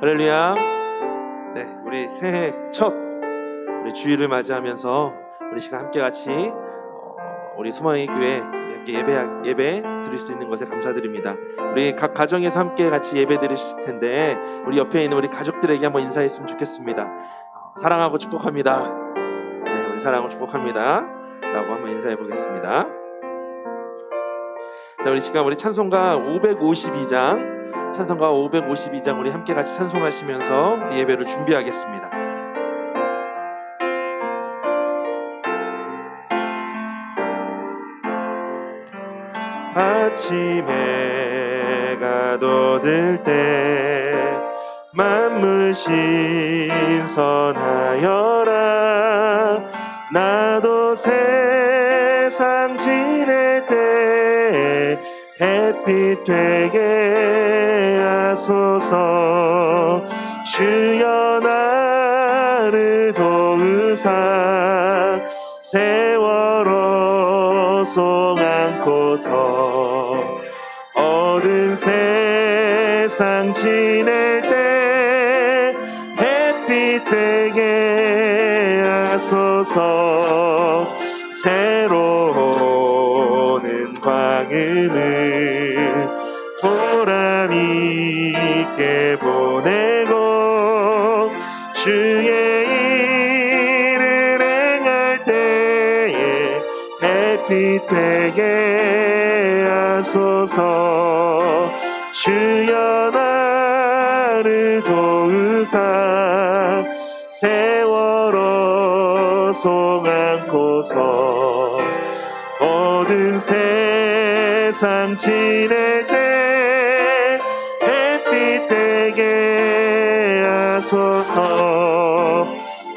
할렐루야. 네, 우리 새해 첫 우리 주일을 맞이하면서 우리 시간 함께 같이 우리 수마이 교회 함께 예배 드릴 수 있는 것에 감사드립니다. 우리 각 가정에서 함께 같이 예배 드리실 텐데 우리 옆에 있는 우리 가족들에게 한번 인사했으면 좋겠습니다. 사랑하고 축복합니다. 네, 우리 사랑하고 축복합니다 라고 한번 인사해 보겠습니다. 자, 우리 시간 우리 찬송가 552장 우리 함께 같이 찬송하시면서 우리 예배를 준비하겠습니다. 아침에 해가 돋을 때 만물 신선하여라. 나도 세상 지낼 때 햇빛 되게 하소서. 주여 나를 도우사 세월호 송 안고서 어두운 세상 지낼 때 햇빛 되게 하소서. 새로운 광음을 보람 있게 보내고 주의 일을 행할 때에 햇빛 되게 하소서. 주여 나를 도우사 세월호 송 안고서 어두운 세상 지낼 때 햇빛 되게 하소서.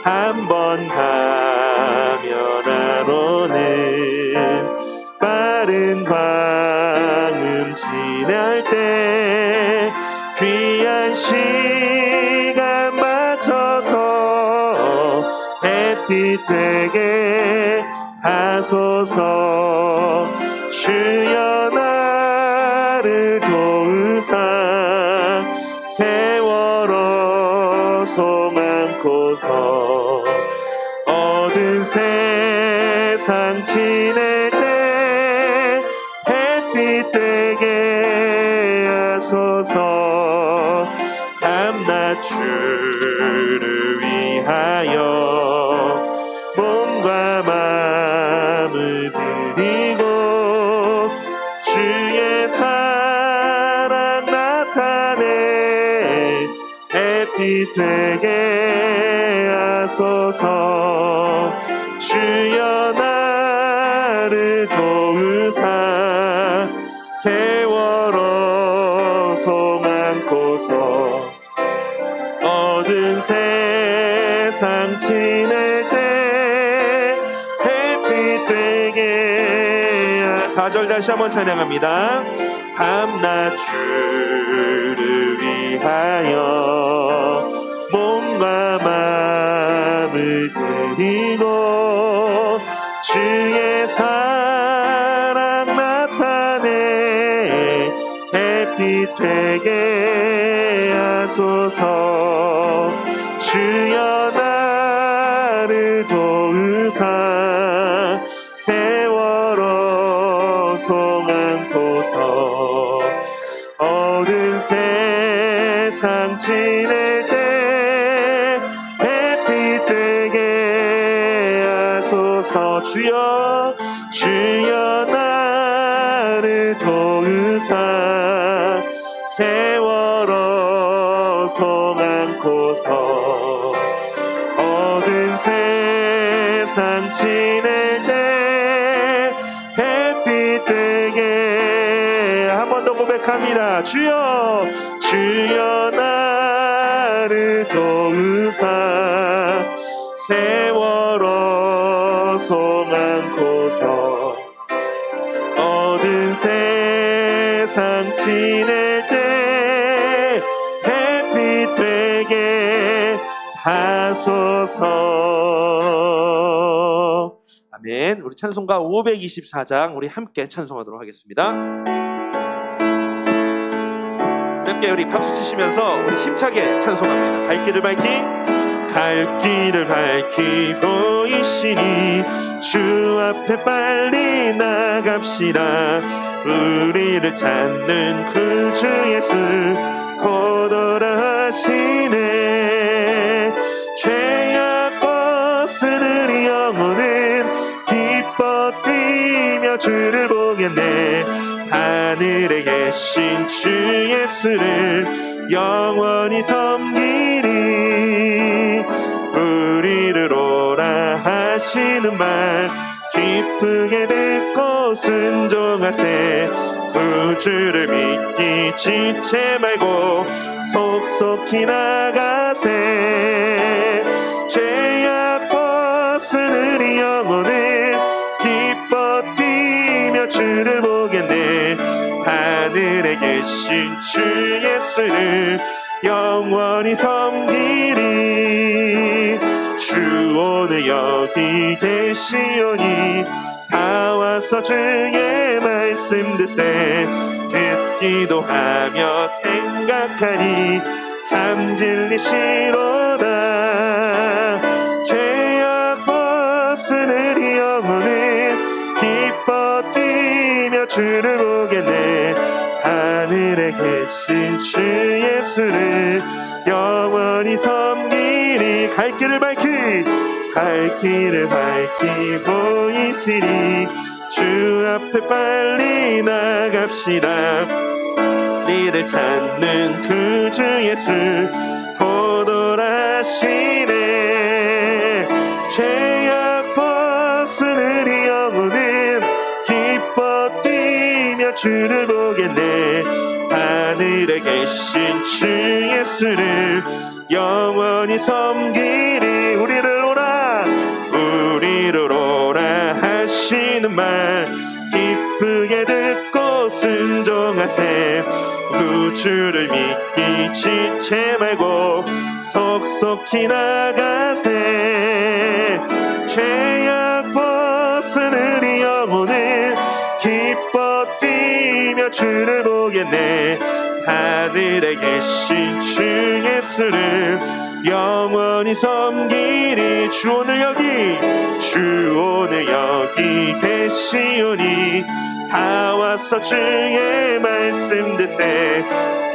한 번 가면 안 오는 빠른 광음 지날 때 귀한 시간 맞춰서 햇빛 되게 하소서. 주여 나를 도우사 세월호 송 안고서 어두운 세상 지낼 때 햇빛 되게 하소서. 밤낮 주를 위하여 몸과 마음을 드리고 주의 사랑 나타내 햇빛 되게 하소서. 주여 나를 도우사 세월호 송 안고서 어두운 세상 지낼 때 햇빛 되게 4절 다시 한번 찬양합니다. 밤낮 주를 위하여 몸과 마음을 드리고 주의 사랑 나타내 햇빛 되게 하소서. 주여 나를 도우사 세월호 송 안고서 어두운 세상 지낼 때 햇빛 되게 하소서. 주여 나를 도우사 세월호 송 안고서 어두운 세상 지낼 때 햇빛 되게 한 번 더 고백합니다. 주여 나를 도우사 세월호 송 안고서 어두운 세상 지낼 때 햇빛 되게 하소서. 아멘. 우리 찬송가 524장 우리 함께 찬송하도록 하겠습니다. 함께 우리 박수 치시면서 우리 힘차게 찬송합니다. 갈 길을 밝히 갈 길을 밝히 보이시니 주 앞에 빨리 나갑시다. 우리를 찾는 구주 예수 곧 오라 하시네. 죄악 벗은 우리 영혼은 기뻐 뛰며 주를 보겠네. 하늘에 계신 주 예수를 영원히 섬기리. 우리를 오라 하시는 말 기쁘게 듣고 순종하세. 구주를 믿기 지체 말고 속속히 나가세. 죄악 벗은 우리 영혼은 기뻐 뛰며 주를 보겠네. 하늘에 계신 주 예수를 영원히 섬기리. 주 오늘 여기 계시오니 다 와서 주의 말씀 듣세. 듣기도 하며 생각하니 참 진리시로다. 죄악 벗은 우리 영혼은 기뻐 뛰며 주를 보겠네. 하늘에 계신 주 예수를 영원히 섬기리. 갈 길을 밝히 갈 길을 밝히 보이시니 주 앞에 빨리 나갑시다. 우리를 찾는 구주 예수 곧 오라시네. 죄악 벗은 우리 영혼은 기뻐 뛰며 주를 보겠네. 하늘에 계신 주 예수를 영원히 섬기리. 우리를 오라 하시는 말 기쁘게 듣고 순종하세. 구주를 믿기 지체 말고 속속히 나가세. 죄악 벗은 우리 영혼은 기뻐 뛰며 주를 보겠네. 하늘에 계신 주 예수를 영원히 섬기리. 주 오늘 여기 계시오니 다 와서 주의 말씀 듣세.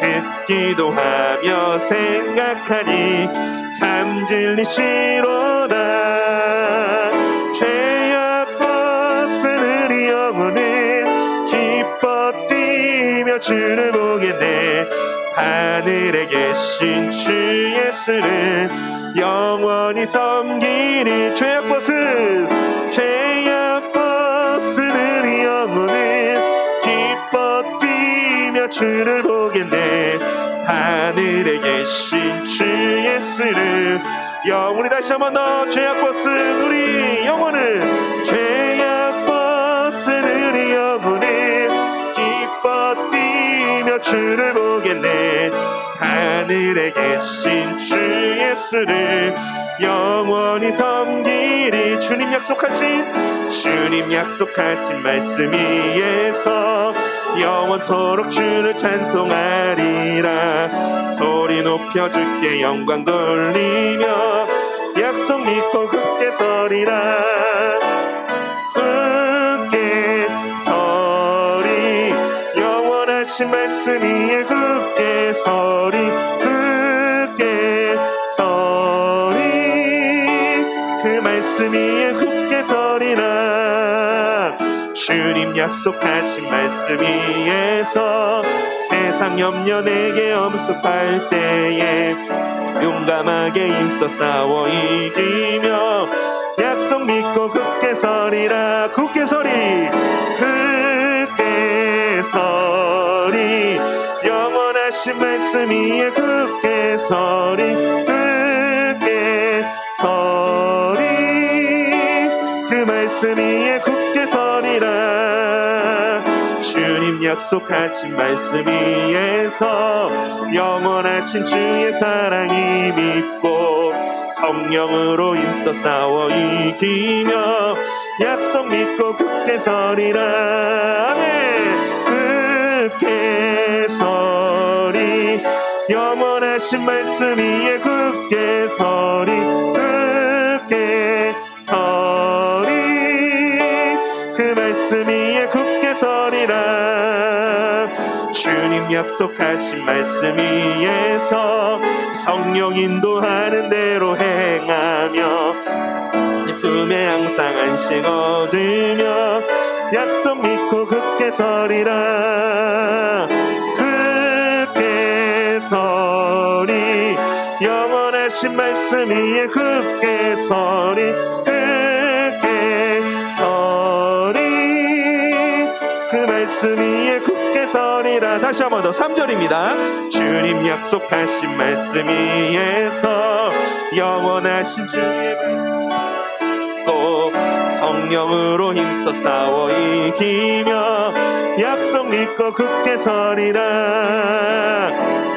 듣기도 하며 생각하니 참 진리시로다. 죄악 벗은 우리 영혼은 기뻐 뛰며 주를 보겠네. 하늘에 계신 주 예수를 영원히 섬기리. 죄악 벗은 우리 영혼은 기뻐 뛰며 주를 보겠네. 하늘에 계신 주 예수를 영원히. 다시 한번 더 죄악 벗은 우리 영혼은 죄악 벗은 우리 영혼은 기뻐 뛰며 주를 보겠네. 하늘에 계신 주 예수를 영원히 섬기리. 주님 약속하신 말씀 위에서 영원토록 주를 찬송하리라. 소리 높여 주께 영광 돌리며 약속 믿고 굳게 서리라. 굳게 서리. 영원하신 말씀 위에 굳게 서리. 굳게 서리. 그 말씀 위에 굳게 서리라. 주님 약속하신 말씀 위에서 세상 염려 내게 엄습할 때에 용감하게 힘써 싸워 이기며 약속 믿고 굳게 서리라. 굳게 서리. 굳게 서리. 영원하신 말씀 위에 굳게 서리. 굳게 서리. 그 말씀 위에 굳게 서리라. 주님 약속하신 말씀 위에서 영원하신 주의 사랑이 믿고 성령으로 힘써 싸워 이기며 약속 믿고 굳게 서리라. 아멘. 굳게 서리. 영원하신 말씀 위에 굳게 서리 굳게 서리 그 말씀 위에 굳게 서리라 주님 약속하신 말씀 위에서 성령 인도하는 대로 행하며 품에 항상 안식 얻으며 약속 믿고 굳게 서리라 굳게 서리 영원하신 말씀 위에 굳게 서리 굳게 서리 그 말씀 위에 굳게 서리라 다시 한 번 더 3절입니다 주님 약속하신 말씀 위에서 영원하신 주의 성령으로 힘써 싸워 이기며 약속 믿고 굳게 서리라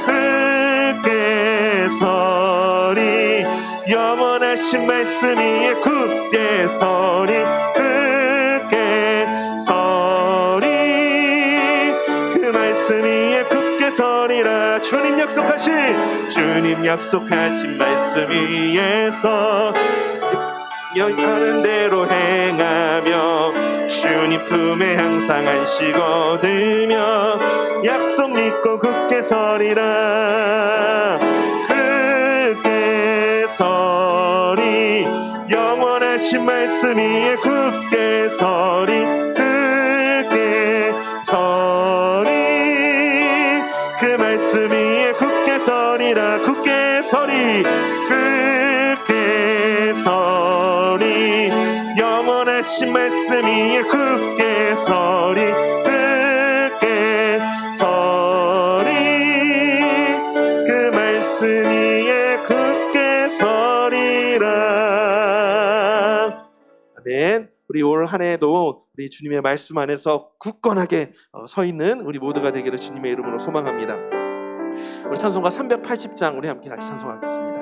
굳게 서리 영원하신 말씀 위에 굳게 서리 굳게 서리 그 말씀 위에 굳게 서리라 주님 약속하신 말씀 위에서 하는 대로 행하며 주님 품에 항상 안식 얻으며 약속 믿고 굳게 서리라 굳게 서리 영원하신 말씀 위에 굳게 서리 굳게 서리 그 말씀 위에 굳게 서리라 굳게 서리 굳게 서리 영원하신 말씀 위에 굳게 서리 굳게 서리 그 말씀 위에 굳게 서리라 아멘. 우리 올 한 해도 우리 주님의 말씀 안에서 굳건하게 서 있는 우리 모두가 되기를 주님의 이름으로 소망합니다. 우리 찬송가 380장 우리 함께 같이 찬송하겠습니다.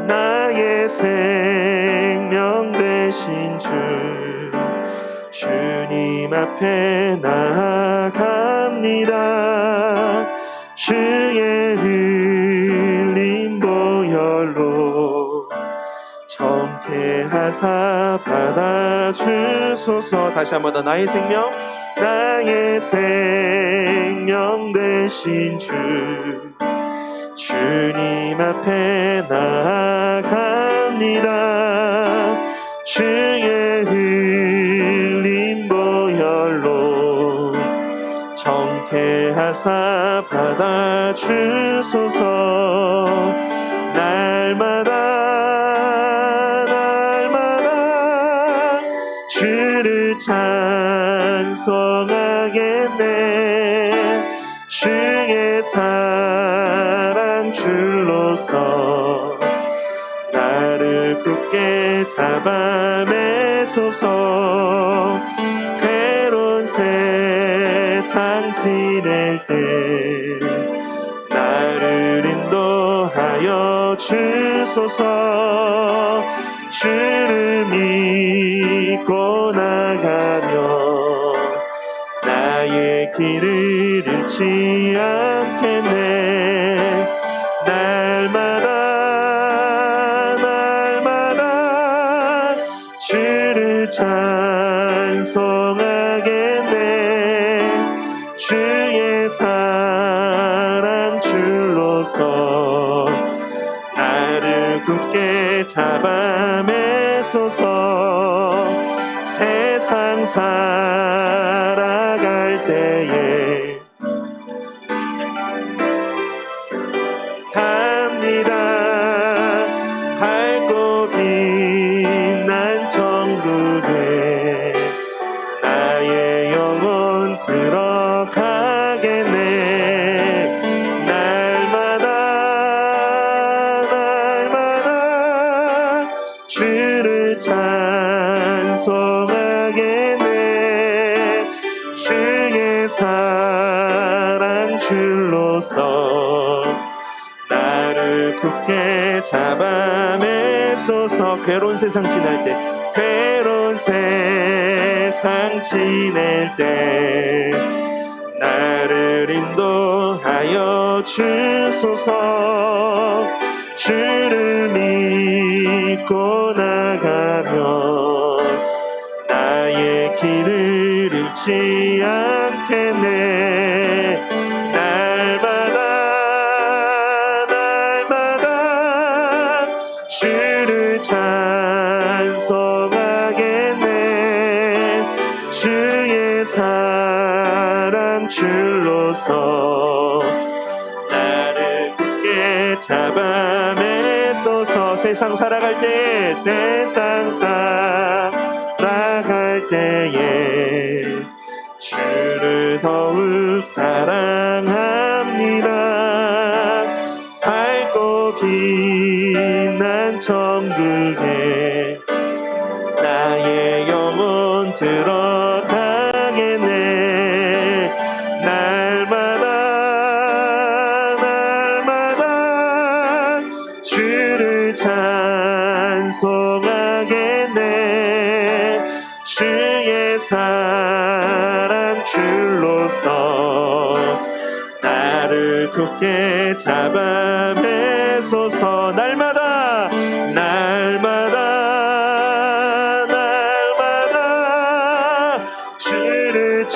나의 생명 되신 주 주님 앞에 나아갑니다. 주의 흘린 보혈로 정케하사 받아주소서. 다시 한 번 더 나의 생명 되신 주 주님 앞에 나아갑니다. 주의 흘린 보혈로 정케하사 받아주소서. 날마다 주를 찬송하겠네. 주의 사랑 줄로서 나를 굳게 잡아매소서. 괴로운 세상 지낼 때 나를 인도하여 주소서. 주를 믿고 나가며 나의 길을 잃지 않겠네. 날마다 주를 찬송하겠네. 주의 사랑 줄로서 나를 굳게 잡아매소서. 세상 살아갈 때에 합니다. 밝고 빛난 천국에 나의 영혼 들어가겠네. 날마다 주를 찬송하겠네. 주의 사랑 줄로서 나를 굳게 잡아매소서. 괴로운 세상 지낼 때 괴로운 세상 지낼 때 나를 인도하여 주소서. 주를 믿고 나가면 나의 길을 잃지 않겠네. 날마다 주를 찬송하겠네. 주의 사랑 줄로서 나를 굳게 잡아매소서. 세상 살아갈 때에 주를 더욱 사랑합니다. 밝고 빛난 천국에 나의 영혼 들어가겠네. 날마다 주를 찬송하겠네. 주의 사랑 줄로서 나를 굳게 잡아매소서. 날마다 주를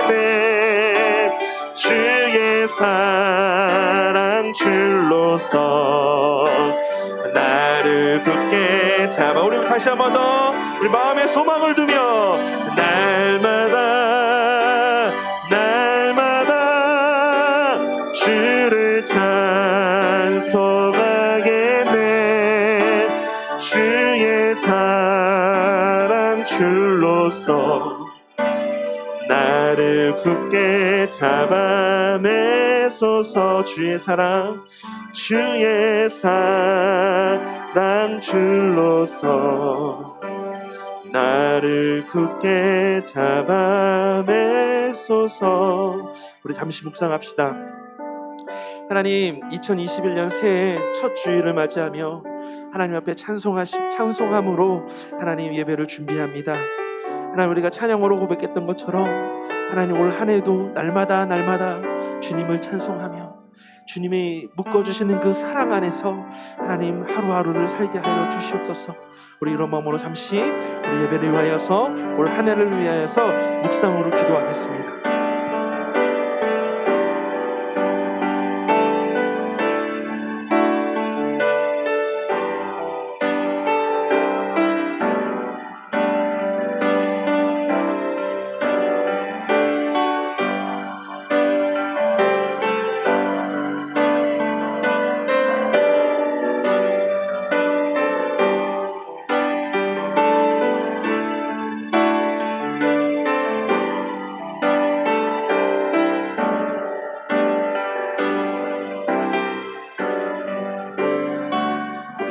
찬송하겠네. 주의 사랑 줄로서 나를 굳게 잡아. 우리 다시 한 번 더 우리 마음에 소망을 두며 날마다 주를 찬송하겠네. 주의 사랑 줄로서 나를 굳게 잡아매소서. 주의 사랑 줄로서 나를 굳게 잡아매소서. 우리 잠시 묵상합시다. 하나님, 2021년 새해 첫 주일을 맞이하며 하나님 앞에 찬송함으로 하나님 예배를 준비합니다. 하나님, 우리가 찬양으로 고백했던 것처럼 하나님 올 한 해도 날마다 주님을 찬송하며 주님이 묶어주시는 그 사랑 안에서 하나님 하루하루를 살게 하여 주시옵소서. 우리 이런 마음으로 잠시 우리 예배를 위하여서 올 한 해를 위하여서 묵상으로 기도하겠습니다.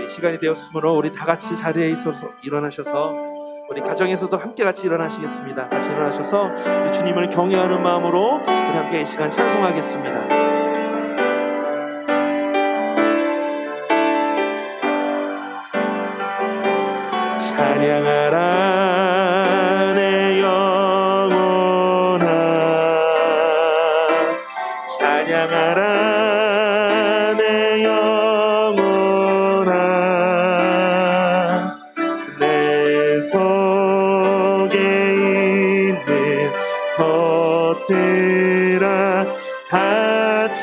시간이 되었으므로 우리 다 같이 자리에 있어서 일어나셔서 우리 가정에서도 함께 같이 일어나시겠습니다. 같이 일어나셔서 우리 주님을 경외하는 마음으로 우리 함께 이 시간 찬송하겠습니다. 찬양하라 내 영혼아, 찬양하라 내 영혼아. 내 속에 있는 것들아 다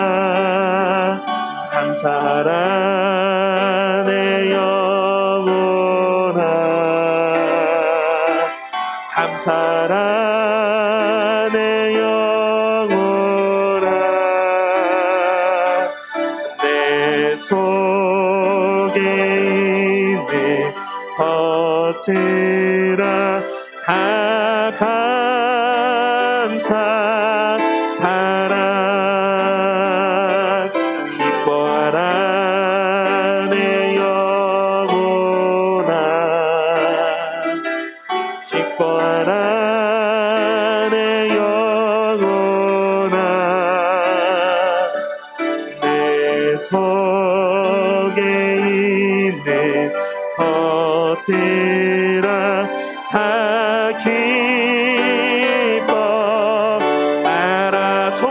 찬양하라. 감사하라 내 영혼아, 감사하라 내 영혼아. 내 속에 있는 것들아 다 감사하라. 기뻐하라 내 영혼아, 기뻐하라 내 영혼아. 내 속에 있는 것들아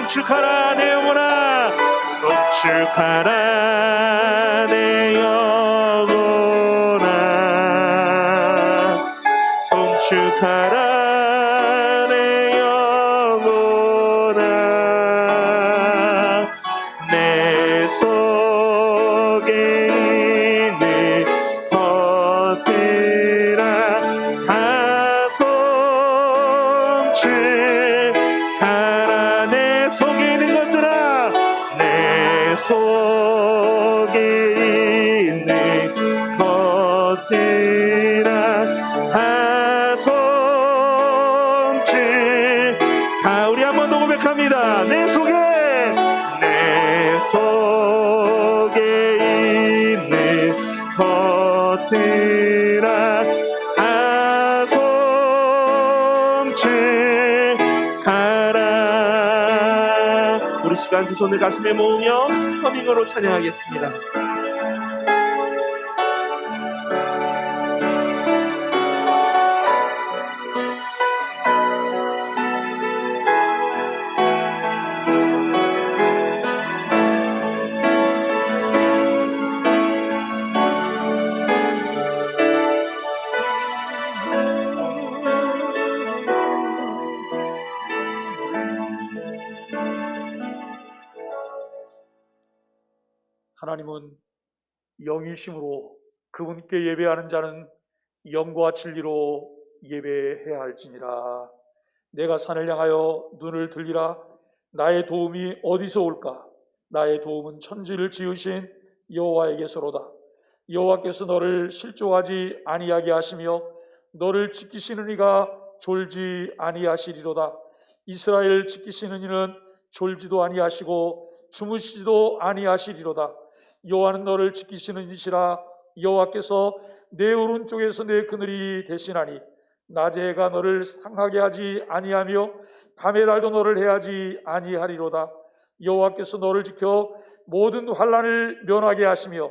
송축하라 내 영혼아, 송축하라 내 영혼아, 송축하라 내 영혼아, 내 속에 있는 것들아 다 송축하라. 내 속에 있는 것들아, 내 속에 있는 것들아 다 송축하라. 우리 한 번 더 고백합니다. 내 속에 있는 것들아 다 송축하라. 우리 시간 두 손을 가슴에 모으며 허밍으로 찬양하겠습니다. 하나님은 영이심으로 그분께 예배하는 자는 영과 진리로 예배해야 할지니라. 내가 산을 향하여 눈을 들리라. 나의 도움이 어디서 올까? 나의 도움은 천지를 지으신 여호와에게서로다. 여호와께서 너를 실족하지 아니하게 하시며 너를 지키시는 이가 졸지 아니하시리로다. 이스라엘 지키시는 이는 졸지도 아니하시고 주무시지도 아니하시리로다. 여호와는 너를 지키시는 이시라. 여호와께서 내 오른쪽에서 내 그늘이 되시나니 낮의 해가 너를 상하게 하지 아니하며 밤의 달도 너를 해하지 아니하리로다. 여호와께서 너를 지켜 모든 환난을 면하게 하시며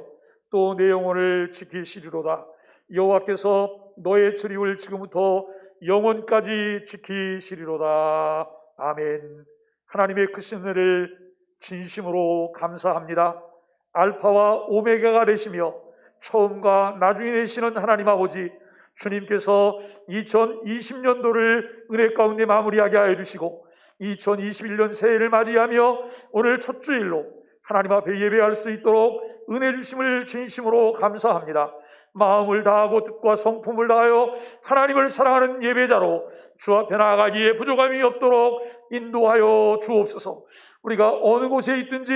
또 내 영혼을 지키시리로다. 여호와께서 너의 출입을 지금부터 영원까지 지키시리로다. 아멘. 하나님의 크신 은혜를 진심으로 감사합니다. 알파와 오메가가 되시며 처음과 나중에 되시는 하나님 아버지, 주님께서 2020년도를 은혜 가운데 마무리하게 하여 주시고 2021년 새해를 맞이하며 오늘 첫 주일로 하나님 앞에 예배할 수 있도록 은혜 주심을 진심으로 감사합니다. 마음을 다하고 뜻과 성품을 다하여 하나님을 사랑하는 예배자로 주 앞에 나아가기에 부족함이 없도록 인도하여 주옵소서. 우리가 어느 곳에 있든지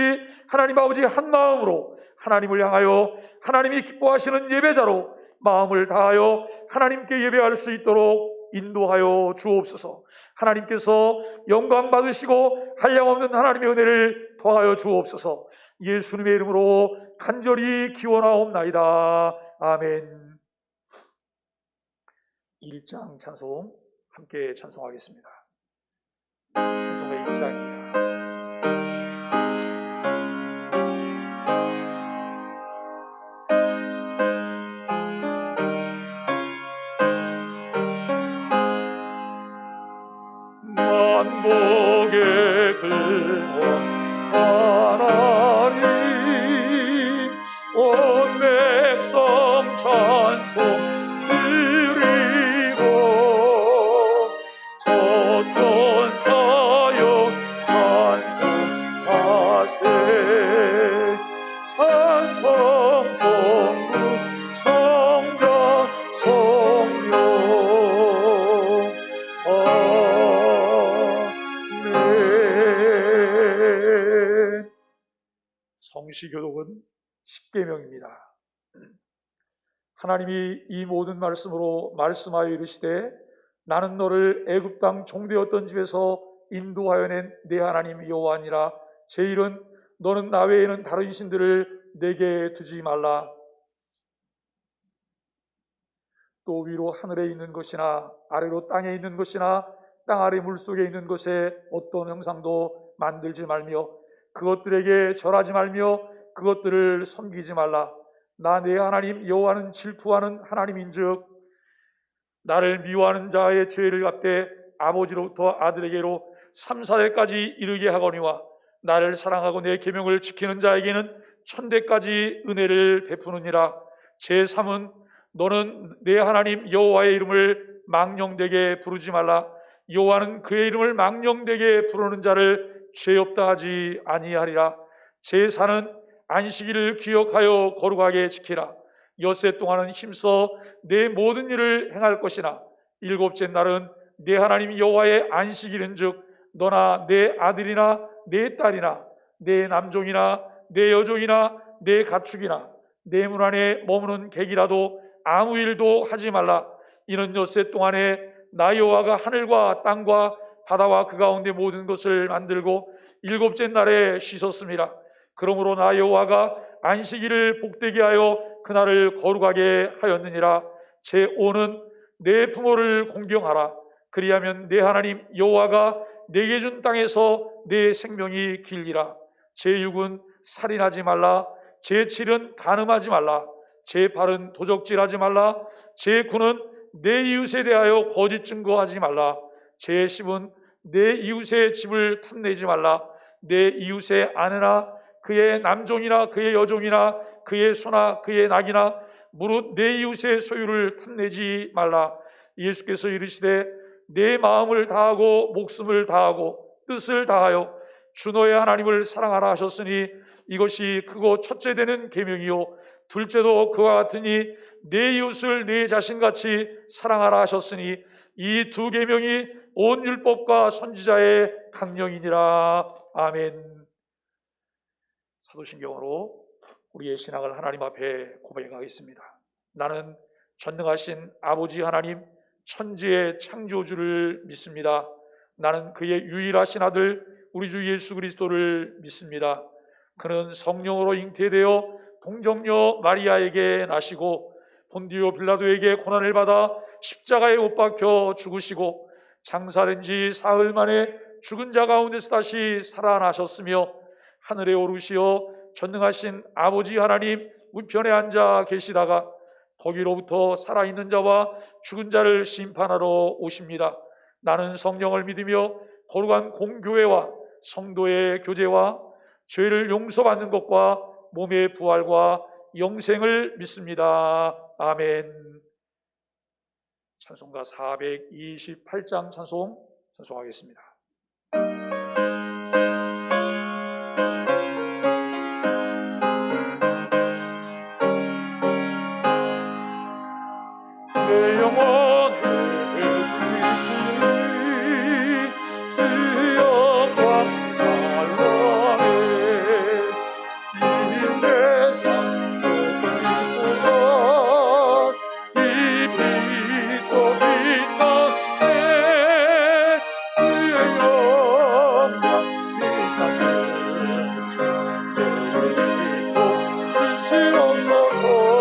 하나님 아버지 한 마음으로 하나님을 향하여 하나님이 기뻐하시는 예배자로 마음을 다하여 하나님께 예배할 수 있도록 인도하여 주옵소서. 하나님께서 영광 받으시고 한량없는 하나님의 은혜를 더하여 주옵소서. 예수님의 이름으로 간절히 기원하옵나이다. 아멘. 1장 찬송 함께 찬송하겠습니다. 찬송의 1장입니다. 만복의 근원 하나님, 온 백성 찬송 드리고 저 천사여 찬송하세. 찬송 성부 성자 성령 성시교독은 십계명입니다. 하나님이 이 모든 말씀으로 말씀하여 이르시되 나는 너를 애굽 땅 종되었던 집에서 인도하여 낸 내 하나님 여호와니라. 제1은 너는 나 외에는 다른 신들을 내게 두지 말라. 또 위로 하늘에 있는 것이나 아래로 땅에 있는 것이나 땅 아래 물속에 있는 것에 어떤 형상도 만들지 말며 그것들에게 절하지 말며 그것들을 섬기지 말라. 나 내 하나님 여호와는 질투하는 하나님인즉 나를 미워하는 자의 죄를 갚되 아버지로부터 아들에게로 3, 4대까지 이르게 하거니와 나를 사랑하고 내 계명을 지키는 자에게는 1000대까지 은혜를 베푸느니라. 제3은 너는 내 하나님 여호와의 이름을 망령되게 부르지 말라. 여호와는 그의 이름을 망령되게 부르는 자를 죄 없다 하지 아니하리라. 제4는 안식일을 기억하여 거룩하게 지키라. 엿새 동안은 힘써 내 모든 일을 행할 것이나 일곱째 날은 내 하나님 여호와의 안식일인즉 너나 내 아들이나 내 딸이나 내 남종이나 내 여종이나 내 가축이나 내 문 안에 머무는 객이라도 아무 일도 하지 말라. 이는 엿새 동안에 나 여호와가 하늘과 땅과 바다와 그 가운데 모든 것을 만들고 일곱째 날에 쉬셨습니다. 그러므로 나 여호와가 안식일을 복되게 하여 그날을 거룩하게 하였느니라. 제5는 내 부모를 공경하라. 그리하면 내 하나님 여호와가 내게 준 땅에서 내 생명이 길리라. 제6은 살인하지 말라. 제7은 간음하지 말라. 제8은 도적질하지 말라. 제9는 내 이웃에 대하여 거짓 증거하지 말라. 제10은 내 이웃의 집을 탐내지 말라. 내 이웃의 아내나 그의 남종이나 그의 여종이나 그의 소나 그의 낙이나 무릇 내 이웃의 소유를 탐내지 말라. 예수께서 이르시되 내 마음을 다하고 목숨을 다하고 뜻을 다하여 주 너의 하나님을 사랑하라 하셨으니 이것이 크고 첫째 되는 계명이요 둘째도 그와 같으니 내 이웃을 내 자신같이 사랑하라 하셨으니 이 두 계명이 온 율법과 선지자의 강령이니라. 아멘. 사도신경으로 우리의 신앙을 하나님 앞에 고백하겠습니다. 나는 전능하신 아버지 하나님 천지의 창조주를 믿습니다. 나는 그의 유일하신 아들 우리 주 예수 그리스도를 믿습니다. 그는 성령으로 잉태되어 동정녀 마리아에게 나시고 본디오 빌라도에게 고난을 받아 십자가에 못 박혀 죽으시고 장사된 지 사흘 만에 죽은 자 가운데서 다시 살아나셨으며 하늘에 오르시어 전능하신 아버지 하나님 우편에 앉아 계시다가 거기로부터 살아있는 자와 죽은 자를 심판하러 오십니다. 나는 성령을 믿으며 거룩한 공교회와 성도의 교제와 죄를 용서받는 것과 몸의 부활과 영생을 믿습니다. 아멘. 찬송가 428장 찬송 찬송하겠습니다. 내 영혼의 주님 주여 찬란해 이 세상 모든 것보다 이 빛도 빛나네 주의 영광 빛나게 내리 좀 주시옵소서.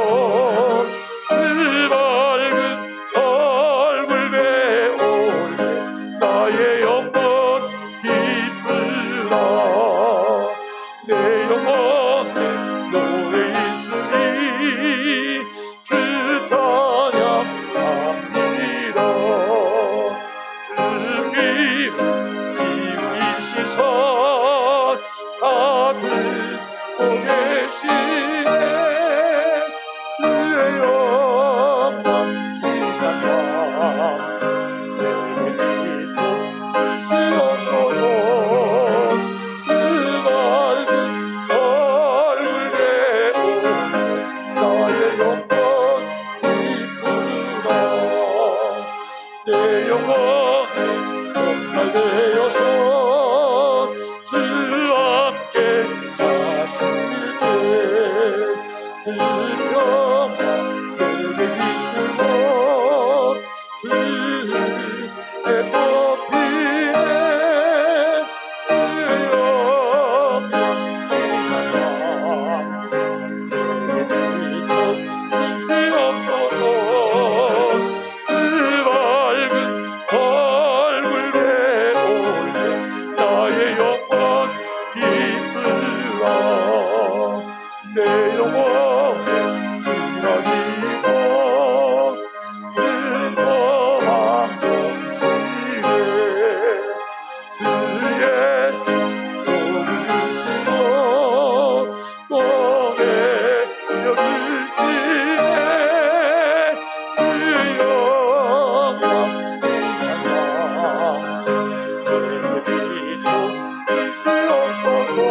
주시옵소서.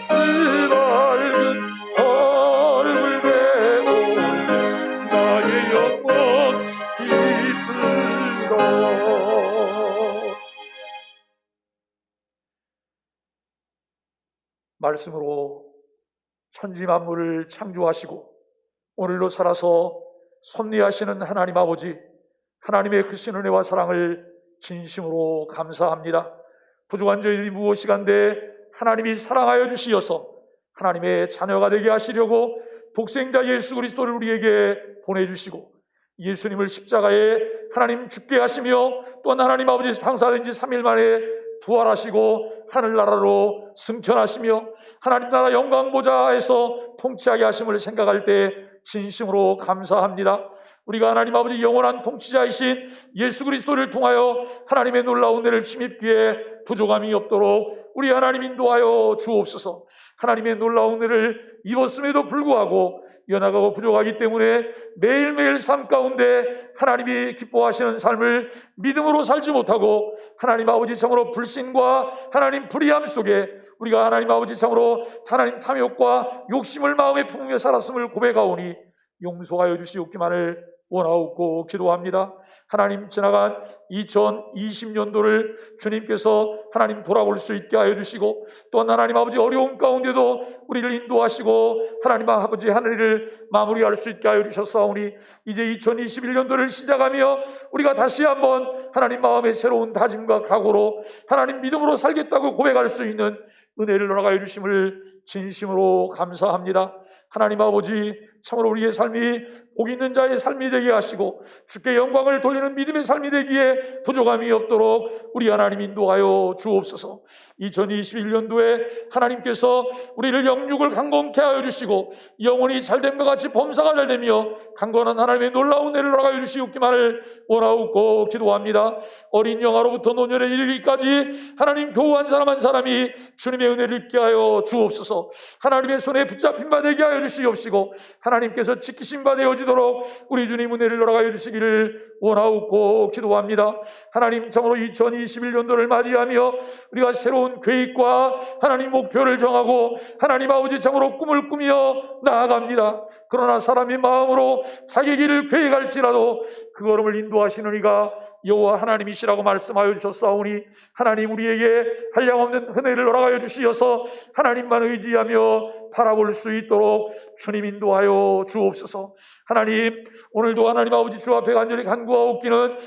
이 밝은 얼굴 배고 나의 영혼 기쁘다. 말씀으로 천지 만물을 창조하시고 오늘로 살아서 섭리하시는 하나님 아버지, 하나님의 크신 은혜와 사랑을 진심으로 감사합니다. 부족한 저희들이 무엇이간데 하나님이 사랑하여 주시어서 하나님의 자녀가 되게 하시려고 독생자 예수 그리스도를 우리에게 보내주시고 예수님을 십자가에 하나님 죽게 하시며 또한 하나님 아버지 장사된 지 3일 만에 부활하시고 하늘나라로 승천하시며 하나님 나라 영광보좌에서 통치하게 하심을 생각할 때 진심으로 감사합니다. 우리가 하나님 아버지 영원한 통치자이신 예수 그리스도를 통하여 하나님의 놀라운 은혜를 침입기에 부족함이 없도록 우리 하나님 인도하여 주옵소서. 하나님의 놀라운 은혜를 입었음에도 불구하고 연약하고 부족하기 때문에 매일매일 삶 가운데 하나님이 기뻐하시는 삶을 믿음으로 살지 못하고 하나님 아버지 참으로 불신과 하나님 불의함 속에 우리가 하나님 아버지 참으로 하나님 탐욕과 욕심을 마음에 품으며 살았음을 고백하오니 용서하여 주시옵기만을 원하옵고 기도합니다. 하나님 지나간 2020년도를 주님께서 하나님 돌아올 수 있게 하여 주시고 또한 하나님 아버지 어려움 가운데도 우리를 인도하시고 하나님 아버지 하늘을 마무리할 수 있게 하여 주셨사오니 이제 2021년도를 시작하며 우리가 다시 한번 하나님 마음의 새로운 다짐과 각오로 하나님 믿음으로 살겠다고 고백할 수 있는 은혜를 허락하여 주심을 진심으로 감사합니다. 하나님 아버지 참으로 우리의 삶이 복 있는 자의 삶이 되게 하시고 주께 영광을 돌리는 믿음의 삶이 되기에 부족함이 없도록 우리 하나님 인도하여 주옵소서. 2021년도에 하나님께서 우리를 영육을 강건케 하여 주시고 영혼이 잘됨과 같이 범사가 잘되며 강건한 하나님의 놀라운 은혜를 허락하여 주시옵기만을 원하옵고 기도합니다. 어린 영아로부터 노년에 이르기까지 하나님 교우한 사람 한 사람이 주님의 은혜를 입게 하여 주옵소서. 하나님의 손에 붙잡힌 바 되게 하여 주시옵시고 하나님께서 지키신 바 되어지도록 우리 주님 은혜를 허락하여 주시기를 원하옵고 기도합니다. 하나님 참으로 2021년도를 맞이하며 우리가 새로운 계획과 하나님 목표를 정하고 하나님 아버지 참으로 꿈을 꾸며 나아갑니다. 그러나 사람의 마음으로 자기 길을 계획할지라도 그 걸음을 인도하시는 이가 여호와 하나님이시라고 말씀하여 주셨사오니 하나님 우리에게 한량없는 은혜를 허락하여 주시어서 하나님만 의지하며 바라볼 수 있도록 주님 인도하여 주옵소서. 하나님 오늘도 하나님 아버지 주 앞에 간절히 간구하옵기는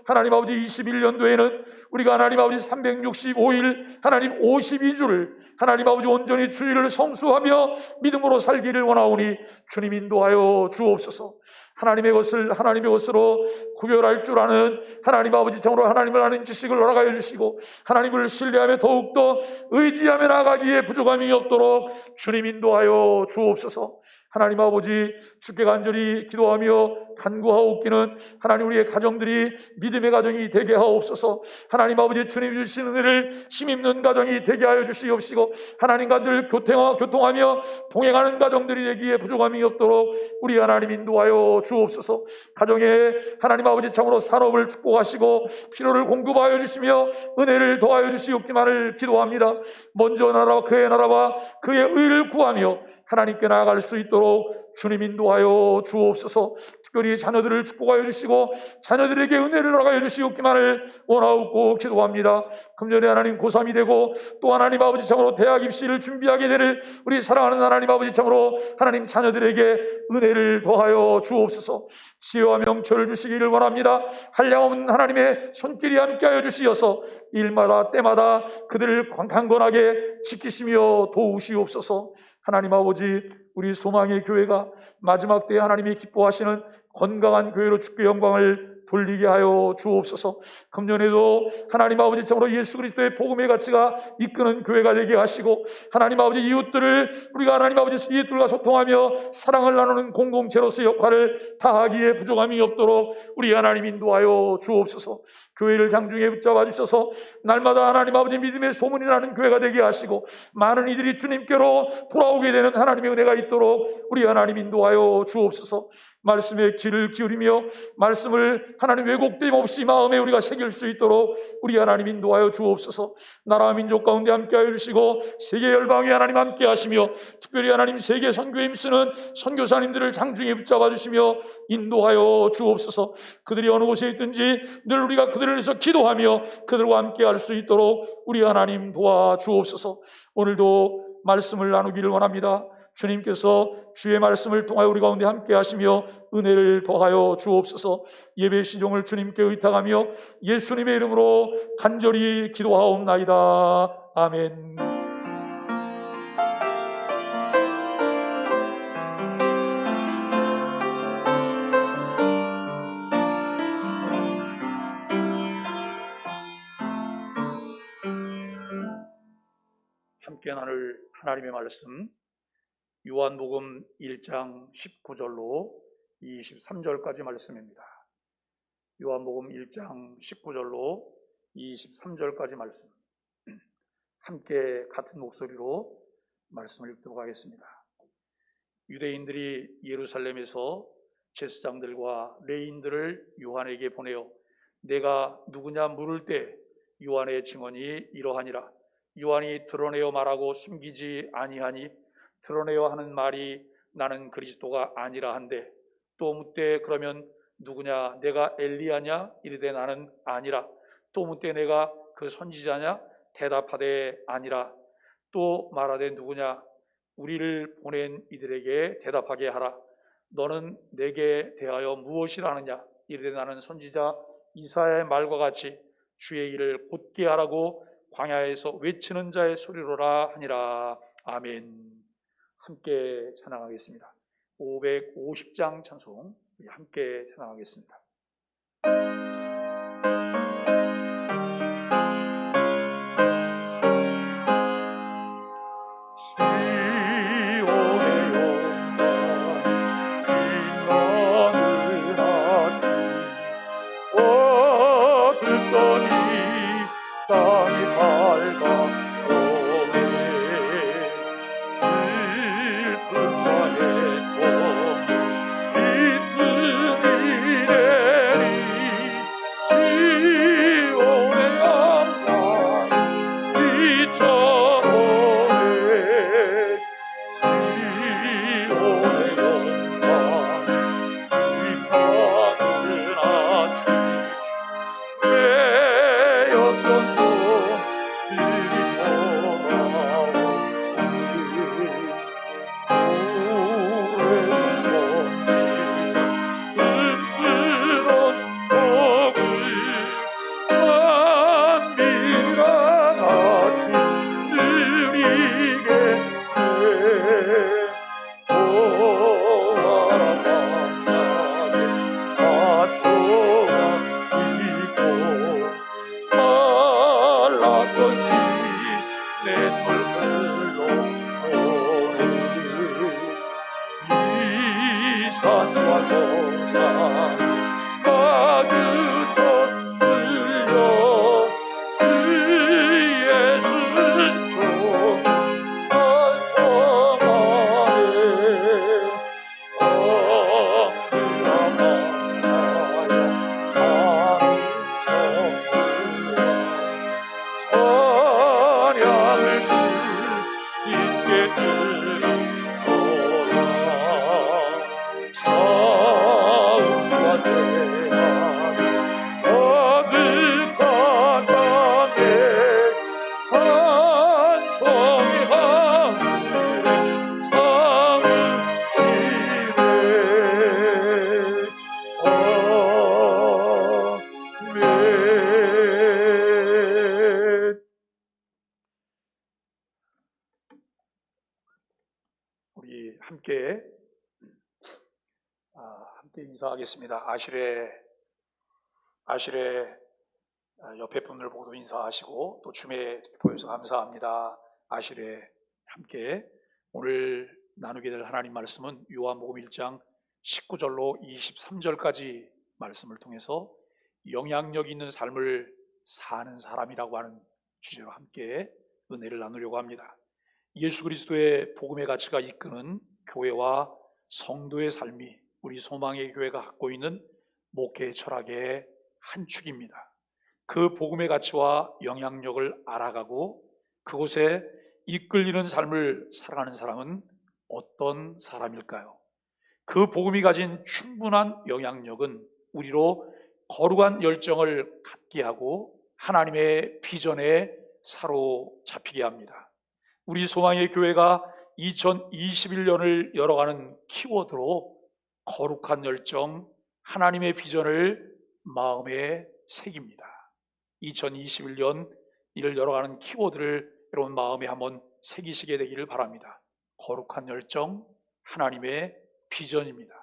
하나님 아버지 21년도에는 우리가 하나님 아버지 365일 하나님 52주를 하나님 아버지 온전히 주일을 성수하며 믿음으로 살기를 원하오니 주님 인도하여 주옵소서. 하나님의 것으로 구별할 줄 아는 하나님 아버지 참으로 하나님을 아는 지식을 허락하여 주시고 하나님을 신뢰하며 더욱더 의지하며 나아가기에 부족함이 없도록 주님 인도하여 주옵소서. 하나님 아버지 주께 간절히 기도하며 간구하옵기는 하나님 우리의 가정들이 믿음의 가정이 되게 하옵소서. 하나님 아버지 주님 주신 은혜를 힘입는 가정이 되게 하여 주시옵시고 하나님과 늘 교통하며 동행하는 가정들이 되기에 부족함이 없도록 우리 하나님 인도하여 주옵소서. 가정에 하나님 아버지 참으로 산업을 축복하시고 필요를 공급하여 주시며 은혜를 더하여 주시옵기만을 기도합니다. 먼저 나라와 그의 나라와 그의 의를 구하며 하나님께 나아갈 수 있도록 주님 인도하여 주옵소서. 특별히 자녀들을 축복하여 주시고 자녀들에게 은혜를 허락하여 주시옵기만을 원하옵고 기도합니다. 금년에 하나님 고3이 되고 또 하나님 아버지 참으로 대학 입시를 준비하게 되는 우리 사랑하는 하나님 아버지 참으로 하나님 자녀들에게 은혜를 더하여 주옵소서. 지혜와 명철을 주시기를 원합니다. 한량없는 하나님의 손길이 함께하여 주시어서 일마다 때마다 그들을 강건하게 지키시며 도우시옵소서. 하나님 아버지 우리 소망의 교회가 마지막 때에 하나님이 기뻐하시는 건강한 교회로 주께 영광을 돌리게 하여 주옵소서. 금년에도 하나님 아버지 참으로 예수 그리스도의 복음의 가치가 이끄는 교회가 되게 하시고 하나님 아버지 이웃들을 우리가 하나님 아버지 이웃들과 소통하며 사랑을 나누는 공동체로서의 역할을 다하기에 부족함이 없도록 우리 하나님 인도하여 주옵소서. 교회를 장중에 붙잡아 주셔서 날마다 하나님 아버지 믿음의 소문이 나는 교회가 되게 하시고 많은 이들이 주님께로 돌아오게 되는 하나님의 은혜가 있도록 우리 하나님 인도하여 주옵소서. 말씀에 귀를 기울이며 말씀을 하나님 왜곡됨 없이 마음에 우리가 새길 수 있도록 우리 하나님 인도하여 주옵소서. 나라와 민족 가운데 함께하여 주시고 세계 열방에 하나님 함께하시며 특별히 하나님 세계 선교에 힘쓰는 선교사님들을 장중에 붙잡아 주시며 인도하여 주옵소서. 그들이 어느 곳에 있든지 늘 우리가 그들을 위해서 기도하며 그들과 함께할 수 있도록 우리 하나님 도와 주옵소서. 오늘도 말씀을 나누기를 원합니다. 주님께서 주의 말씀을 통하여 우리 가운데 함께 하시며 은혜를 더하여 주옵소서. 예배 시종을 주님께 의탁하며 예수님의 이름으로 간절히 기도하옵나이다. 아멘. 함께 나눌 하나님의 말씀 요한복음 1장 19절로 23절까지 말씀입니다. 요한복음 1장 19절로 23절까지 말씀 함께 같은 목소리로 말씀을 읽도록 하겠습니다. 유대인들이 예루살렘에서 제사장들과 레위인들을 요한에게 보내어 내가 누구냐 물을 때 요한의 증언이 이러하니라. 요한이 드러내어 말하고 숨기지 아니하니 드러내어 하는 말이 나는 그리스도가 아니라 한데 또 묻되 그러면 누구냐 내가 엘리야냐 이르되 나는 아니라 또 묻되 내가 그 선지자냐 대답하되 아니라 또 말하되 누구냐 우리를 보낸 이들에게 대답하게 하라. 너는 내게 대하여 무엇이라 하느냐 이르되 나는 선지자 이사야의 말과 같이 주의 일을 곧게 하라고 광야에서 외치는 자의 소리로라 하니라. 아멘. 함께 찬양하겠습니다. 550장 찬송 함께 찬양하겠습니다. 우리 함께 인사하겠습니다. 아실의 옆에 분들 보고도 인사하시고 또 줌에 보여서 감사합니다. 아실에 함께 오늘 나누게 될 하나님 말씀은 요한복음 1장 19절로 23절까지 말씀을 통해서 영향력 있는 삶을 사는 사람이라고 하는 주제로 함께 은혜를 나누려고 합니다. 예수 그리스도의 복음의 가치가 이끄는 교회와 성도의 삶이 우리 소망의 교회가 갖고 있는 목회 철학의 한 축입니다. 그 복음의 가치와 영향력을 알아가고 그곳에 이끌리는 삶을 살아가는 사람은 어떤 사람일까요? 그 복음이 가진 충분한 영향력은 우리로 거룩한 열정을 갖게 하고 하나님의 비전에 사로잡히게 합니다. 우리 소망의 교회가 2021년을 열어가는 키워드로 거룩한 열정, 하나님의 비전을 마음에 새깁니다. 2021년 이를 열어가는 키워드를 여러분 마음에 한번 새기시게 되기를 바랍니다. 거룩한 열정, 하나님의 비전입니다.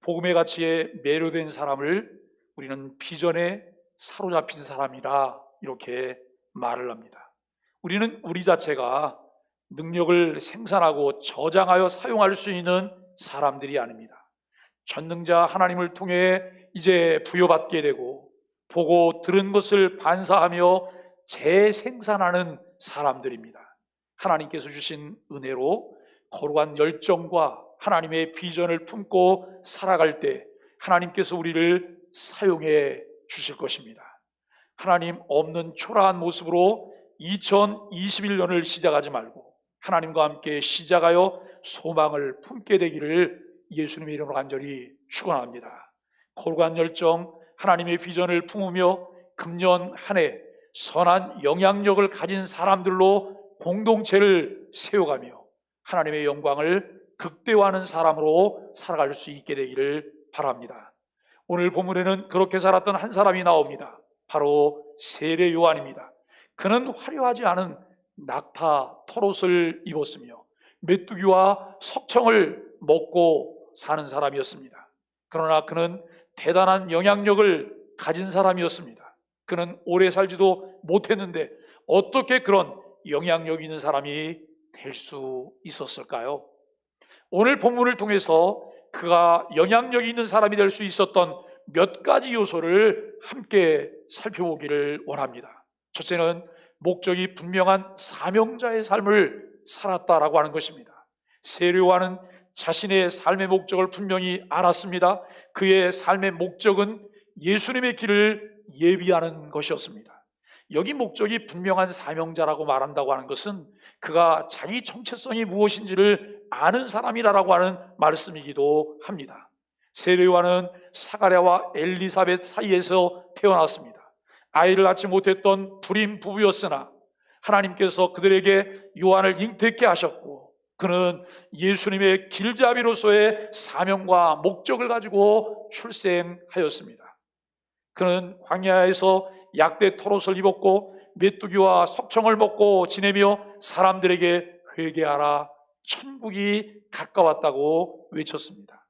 복음의 가치에 매료된 사람을 우리는 비전에 사로잡힌 사람이다, 이렇게 말을 합니다. 우리는 우리 자체가 능력을 생산하고 저장하여 사용할 수 있는 사람들이 아닙니다. 전능자 하나님을 통해 이제 부여받게 되고 보고 들은 것을 반사하며 재생산하는 사람들입니다. 하나님께서 주신 은혜로 거룩한 열정과 하나님의 비전을 품고 살아갈 때 하나님께서 우리를 사용해 주실 것입니다. 하나님 없는 초라한 모습으로 2021년을 시작하지 말고 하나님과 함께 시작하여 소망을 품게 되기를 예수님의 이름으로 간절히 축원합니다. 거룩한 열정, 하나님의 비전을 품으며 금년 한 해 선한 영향력을 가진 사람들로 공동체를 세워가며 하나님의 영광을 극대화하는 사람으로 살아갈 수 있게 되기를 바랍니다. 오늘 본문에는 그렇게 살았던 한 사람이 나옵니다. 바로 세례 요한입니다. 그는 화려하지 않은 낙타 털옷을 입었으며 메뚜기와 석청을 먹고 사는 사람이었습니다. 그러나 그는 대단한 영향력을 가진 사람이었습니다. 그는 오래 살지도 못했는데 어떻게 그런 영향력 있는 사람이 될 수 있었을까요? 오늘 본문을 통해서 그가 영향력 있는 사람이 될 수 있었던 몇 가지 요소를 함께 살펴보기를 원합니다. 첫째는 목적이 분명한 사명자의 삶을 살았다라고 하는 것입니다. 세례 요한은 자신의 삶의 목적을 분명히 알았습니다. 그의 삶의 목적은 예수님의 길을 예비하는 것이었습니다. 여기 목적이 분명한 사명자라고 말한다고 하는 것은 그가 자기 정체성이 무엇인지를 아는 사람이라고 하는 말씀이기도 합니다. 세례 요한은 사가랴와 엘리사벳 사이에서 태어났습니다. 아이를 낳지 못했던 불임 부부였으나 하나님께서 그들에게 요한을 잉태케 하셨고 그는 예수님의 길잡이로서의 사명과 목적을 가지고 출생하였습니다. 그는 광야에서 약대 털옷을 입었고 메뚜기와 석청을 먹고 지내며 사람들에게 회개하라, 천국이 가까웠다고 외쳤습니다.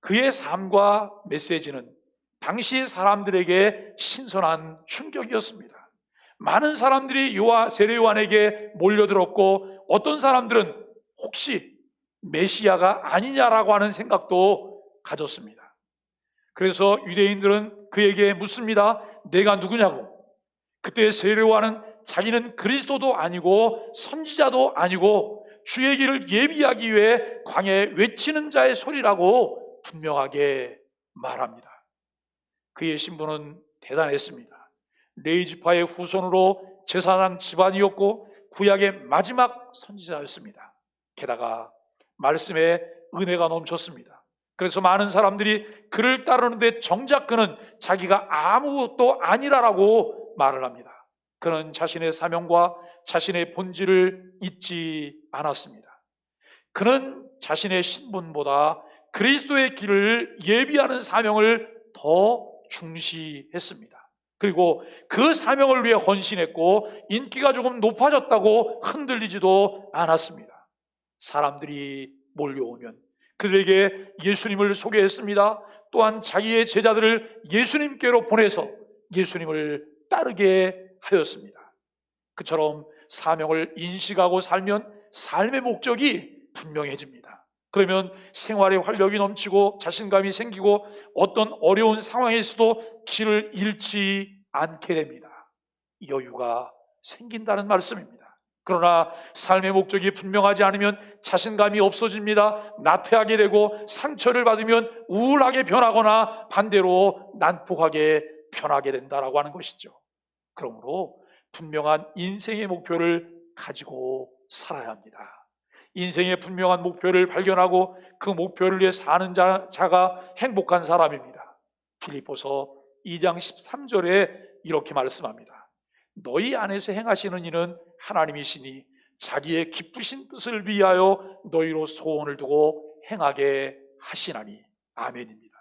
그의 삶과 메시지는 당시 사람들에게 신선한 충격이었습니다. 많은 사람들이 세례 요한에게 몰려들었고 어떤 사람들은 혹시 메시아가 아니냐라고 하는 생각도 가졌습니다. 그래서 유대인들은 그에게 묻습니다. 내가 누구냐고. 그때 세례 요한은 자기는 그리스도도 아니고 선지자도 아니고 주의 길을 예비하기 위해 광야에 외치는 자의 소리라고 분명하게 말합니다. 그의 신분은 대단했습니다. 레위지파의 후손으로 제사장 집안이었고 구약의 마지막 선지자였습니다. 게다가 말씀에 은혜가 넘쳤습니다. 그래서 많은 사람들이 그를 따르는데 정작 그는 자기가 아무것도 아니라라고 말을 합니다. 그는 자신의 사명과 자신의 본질을 잊지 않았습니다. 그는 자신의 신분보다 그리스도의 길을 예비하는 사명을 더 중시했습니다. 그리고 그 사명을 위해 헌신했고 인기가 조금 높아졌다고 흔들리지도 않았습니다. 사람들이 몰려오면 그들에게 예수님을 소개했습니다. 또한 자기의 제자들을 예수님께로 보내서 예수님을 따르게 하였습니다. 그처럼 사명을 인식하고 살면 삶의 목적이 분명해집니다. 그러면 생활에 활력이 넘치고 자신감이 생기고 어떤 어려운 상황에서도 길을 잃지 않게 됩니다. 여유가 생긴다는 말씀입니다. 그러나 삶의 목적이 분명하지 않으면 자신감이 없어집니다. 나태하게 되고 상처를 받으면 우울하게 변하거나 반대로 난폭하게 변하게 된다라고 하는 것이죠. 그러므로 분명한 인생의 목표를 가지고 살아야 합니다. 인생의 분명한 목표를 발견하고 그 목표를 위해 사는 자가 행복한 사람입니다. 빌립보서 2장 13절에 이렇게 말씀합니다. 너희 안에서 행하시는 이는 하나님이시니 자기의 기쁘신 뜻을 위하여 너희로 소원을 두고 행하게 하시나니. 아멘입니다.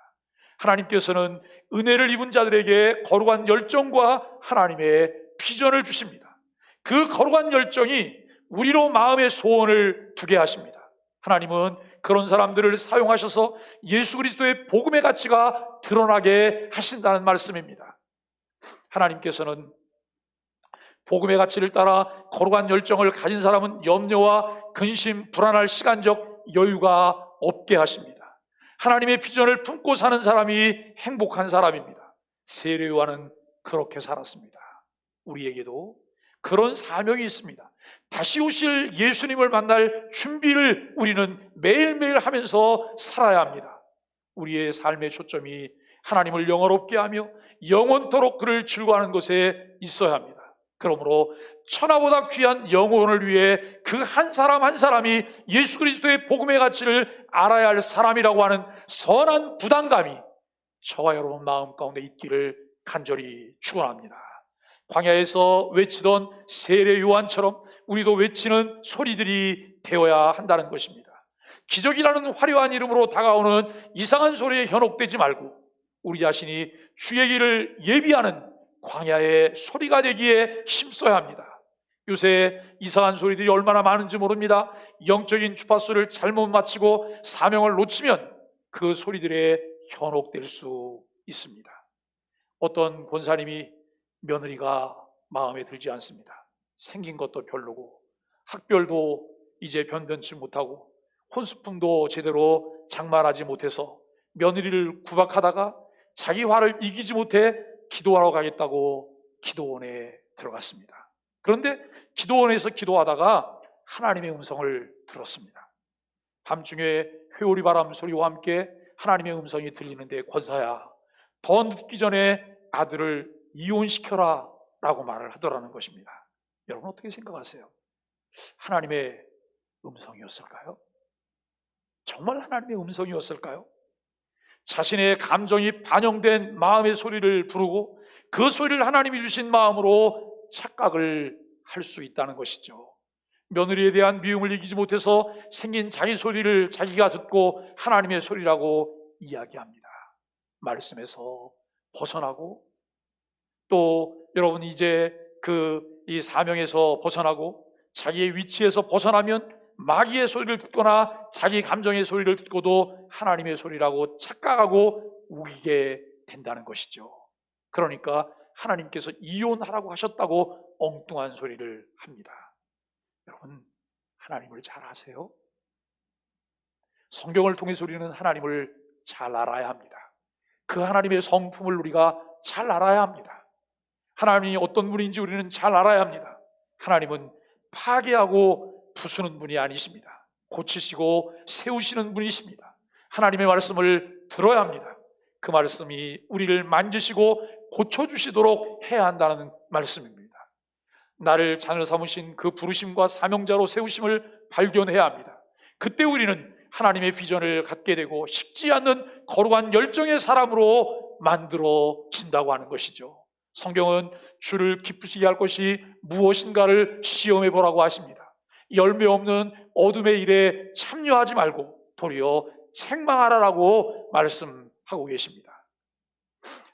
하나님께서는 은혜를 입은 자들에게 거룩한 열정과 하나님의 비전을 주십니다. 그 거룩한 열정이 우리로 마음의 소원을 두게 하십니다. 하나님은 그런 사람들을 사용하셔서 예수 그리스도의 복음의 가치가 드러나게 하신다는 말씀입니다. 하나님께서는 복음의 가치를 따라 거룩한 열정을 가진 사람은 염려와 근심, 불안할 시간적 여유가 없게 하십니다. 하나님의 비전을 품고 사는 사람이 행복한 사람입니다. 세례 요한은 그렇게 살았습니다. 우리에게도 그런 사명이 있습니다. 다시 오실 예수님을 만날 준비를 우리는 매일매일 하면서 살아야 합니다. 우리의 삶의 초점이 하나님을 영원롭게 하며 영원토록 그를 즐거워하는 것에 있어야 합니다. 그러므로 천하보다 귀한 영혼을 위해 그 한 사람 한 사람이 예수 그리스도의 복음의 가치를 알아야 할 사람이라고 하는 선한 부담감이 저와 여러분 마음 가운데 있기를 간절히 축원합니다. 광야에서 외치던 세례 요한처럼 우리도 외치는 소리들이 되어야 한다는 것입니다. 기적이라는 화려한 이름으로 다가오는 이상한 소리에 현혹되지 말고 우리 자신이 주의 길을 예비하는 광야의 소리가 되기에 힘써야 합니다. 요새 이상한 소리들이 얼마나 많은지 모릅니다. 영적인 주파수를 잘못 맞추고 사명을 놓치면 그 소리들에 현혹될 수 있습니다. 어떤 권사님이 며느리가 마음에 들지 않습니다. 생긴 것도 별로고 학별도 이제 변변치 못하고 혼수품도 제대로 장만하지 못해서 며느리를 구박하다가 자기 화를 이기지 못해 기도하러 가겠다고 기도원에 들어갔습니다. 그런데 기도원에서 기도하다가 하나님의 음성을 들었습니다. 밤중에 회오리 바람 소리와 함께 하나님의 음성이 들리는데, 권사야, 더 늦기 전에 아들을 이혼시켜라 라고 말을 하더라는 것입니다. 여러분 어떻게 생각하세요? 하나님의 음성이었을까요? 정말 하나님의 음성이었을까요? 자신의 감정이 반영된 마음의 소리를 부르고 그 소리를 하나님이 주신 마음으로 착각을 할 수 있다는 것이죠. 며느리에 대한 미움을 이기지 못해서 생긴 자기 소리를 자기가 듣고 하나님의 소리라고 이야기합니다. 말씀에서 벗어나고, 또 여러분 이제 이 사명에서 벗어나고 자기의 위치에서 벗어나면 마귀의 소리를 듣거나 자기 감정의 소리를 듣고도 하나님의 소리라고 착각하고 우기게 된다는 것이죠. 그러니까 하나님께서 이혼하라고 하셨다고 엉뚱한 소리를 합니다. 여러분, 하나님을 잘 아세요? 성경을 통해서 우리는 하나님을 잘 알아야 합니다. 그 하나님의 성품을 우리가 잘 알아야 합니다. 하나님이 어떤 분인지 우리는 잘 알아야 합니다. 하나님은 파괴하고 부수는 분이 아니십니다. 고치시고 세우시는 분이십니다. 하나님의 말씀을 들어야 합니다. 그 말씀이 우리를 만지시고 고쳐주시도록 해야 한다는 말씀입니다. 나를 자녀 삼으신 그 부르심과 사명자로 세우심을 발견해야 합니다. 그때 우리는 하나님의 비전을 갖게 되고 식지 않는 거룩한 열정의 사람으로 만들어진다고 하는 것이죠. 성경은 주를 기쁘시게 할 것이 무엇인가를 시험해 보라고 하십니다. 열매 없는 어둠의 일에 참여하지 말고 도리어 책망하라라고 말씀하고 계십니다.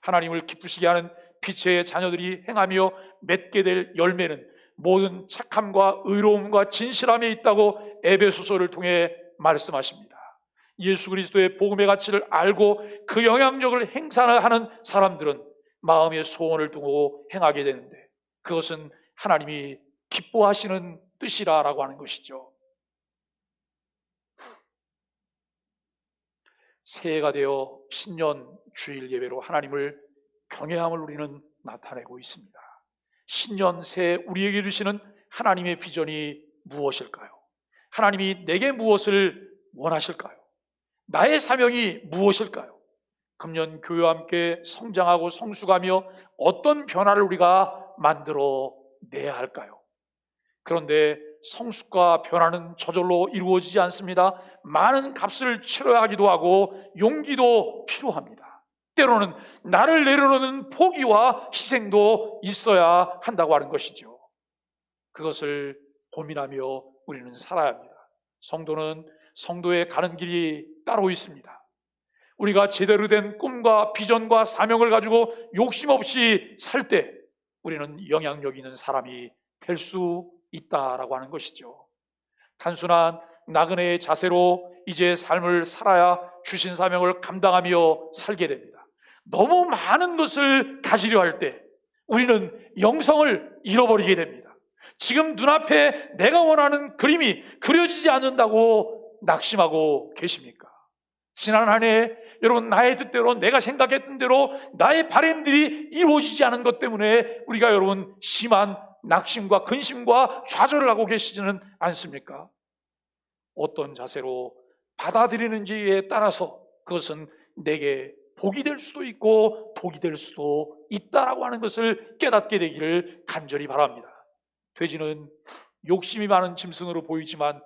하나님을 기쁘시게 하는 빛의 자녀들이 행하며 맺게 될 열매는 모든 착함과 의로움과 진실함에 있다고 에베소서를 통해 말씀하십니다. 예수 그리스도의 복음의 가치를 알고 그 영향력을 행사하는 사람들은 마음의 소원을 두고 행하게 되는데, 그것은 하나님이 기뻐하시는 뜻이라고 하는 것이죠. 새해가 되어 신년 주일 예배로 하나님을 경외함을 우리는 나타내고 있습니다. 신년 새해 우리에게 주시는 하나님의 비전이 무엇일까요? 하나님이 내게 무엇을 원하실까요? 나의 사명이 무엇일까요? 금년 교회와 함께 성장하고 성숙하며 어떤 변화를 우리가 만들어 내야 할까요? 그런데 성숙과 변화는 저절로 이루어지지 않습니다. 많은 값을 치러야 하기도 하고 용기도 필요합니다. 때로는 나를 내려놓는 포기와 희생도 있어야 한다고 하는 것이죠. 그것을 고민하며 우리는 살아야 합니다. 성도는 성도의 가는 길이 따로 있습니다. 우리가 제대로 된 꿈과 비전과 사명을 가지고 욕심 없이 살 때 우리는 영향력 있는 사람이 될 수 있다라고 하는 것이죠. 단순한 나그네의 자세로 이제 삶을 살아야 주신 사명을 감당하며 살게 됩니다. 너무 많은 것을 가지려 할 때 우리는 영성을 잃어버리게 됩니다. 지금 눈앞에 내가 원하는 그림이 그려지지 않는다고 낙심하고 계십니까? 지난 한 해 여러분, 나의 뜻대로, 내가 생각했던 대로 나의 바람들이 이루어지지 않은 것 때문에 우리가 여러분 심한 낙심과 근심과 좌절을 하고 계시지는 않습니까? 어떤 자세로 받아들이는지에 따라서 그것은 내게 복이 될 수도 있고 독이 될 수도 있다라고 하는 것을 깨닫게 되기를 간절히 바랍니다. 돼지는 욕심이 많은 짐승으로 보이지만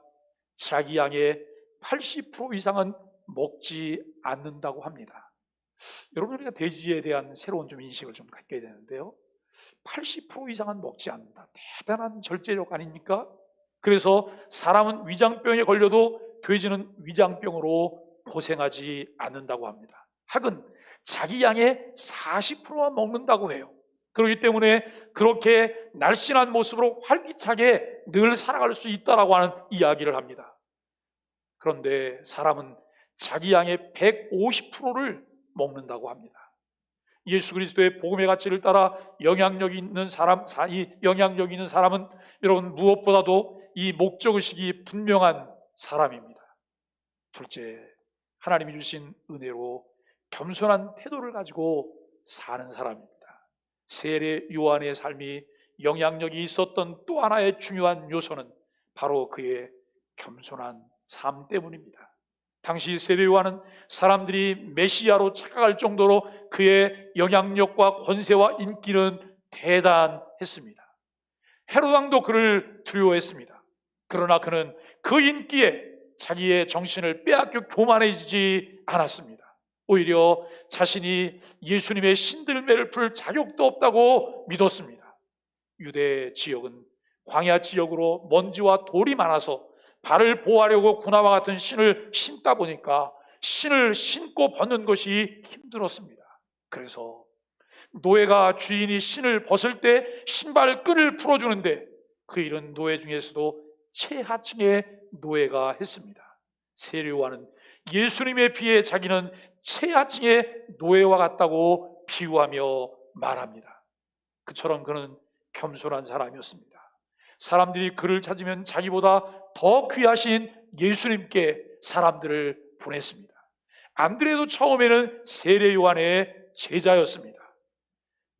자기 양의 80% 이상은 먹지 않는다고 합니다. 여러분, 우리가 돼지에 대한 새로운 좀 인식을 좀 갖게 되는데요, 80% 이상은 먹지 않는다. 대단한 절제력 아닙니까? 그래서 사람은 위장병에 걸려도 돼지는 위장병으로 고생하지 않는다고 합니다. 학은 자기 양의 40%만 먹는다고 해요. 그렇기 때문에 그렇게 날씬한 모습으로 활기차게 늘 살아갈 수 있다라고 하는 이야기를 합니다. 그런데 사람은 자기 양의 150%를 먹는다고 합니다. 예수 그리스도의 복음의 가치를 따라 영향력 있는 사람은 여러분 무엇보다도 이 목적의식이 분명한 사람입니다. 둘째, 하나님이 주신 은혜로 겸손한 태도를 가지고 사는 사람입니다. 세례 요한의 삶이 영향력이 있었던 또 하나의 중요한 요소는 바로 그의 겸손한 삶 때문입니다. 당시 세례 요한은 사람들이 메시아로 착각할 정도로 그의 영향력과 권세와 인기는 대단했습니다. 헤롯 왕도 그를 두려워했습니다. 그러나 그는 그 인기에 자기의 정신을 빼앗겨 교만해지지 않았습니다. 오히려 자신이 예수님의 신들매를 풀 자격도 없다고 믿었습니다. 유대 지역은 광야 지역으로 먼지와 돌이 많아서 발을 보호하려고 군화와 같은 신을 신다 보니까 신을 신고 벗는 것이 힘들었습니다. 그래서 노예가 주인이 신을 벗을 때 신발 끈을 풀어주는데 그 일은 노예 중에서도 최하층의 노예가 했습니다. 세례 요한은 예수님에 비해 자기는 최하층의 노예와 같다고 비유하며 말합니다. 그처럼 그는 겸손한 사람이었습니다. 사람들이 그를 찾으면 자기보다 더 귀하신 예수님께 사람들을 보냈습니다. 안드레도 처음에는 세례 요한의 제자였습니다.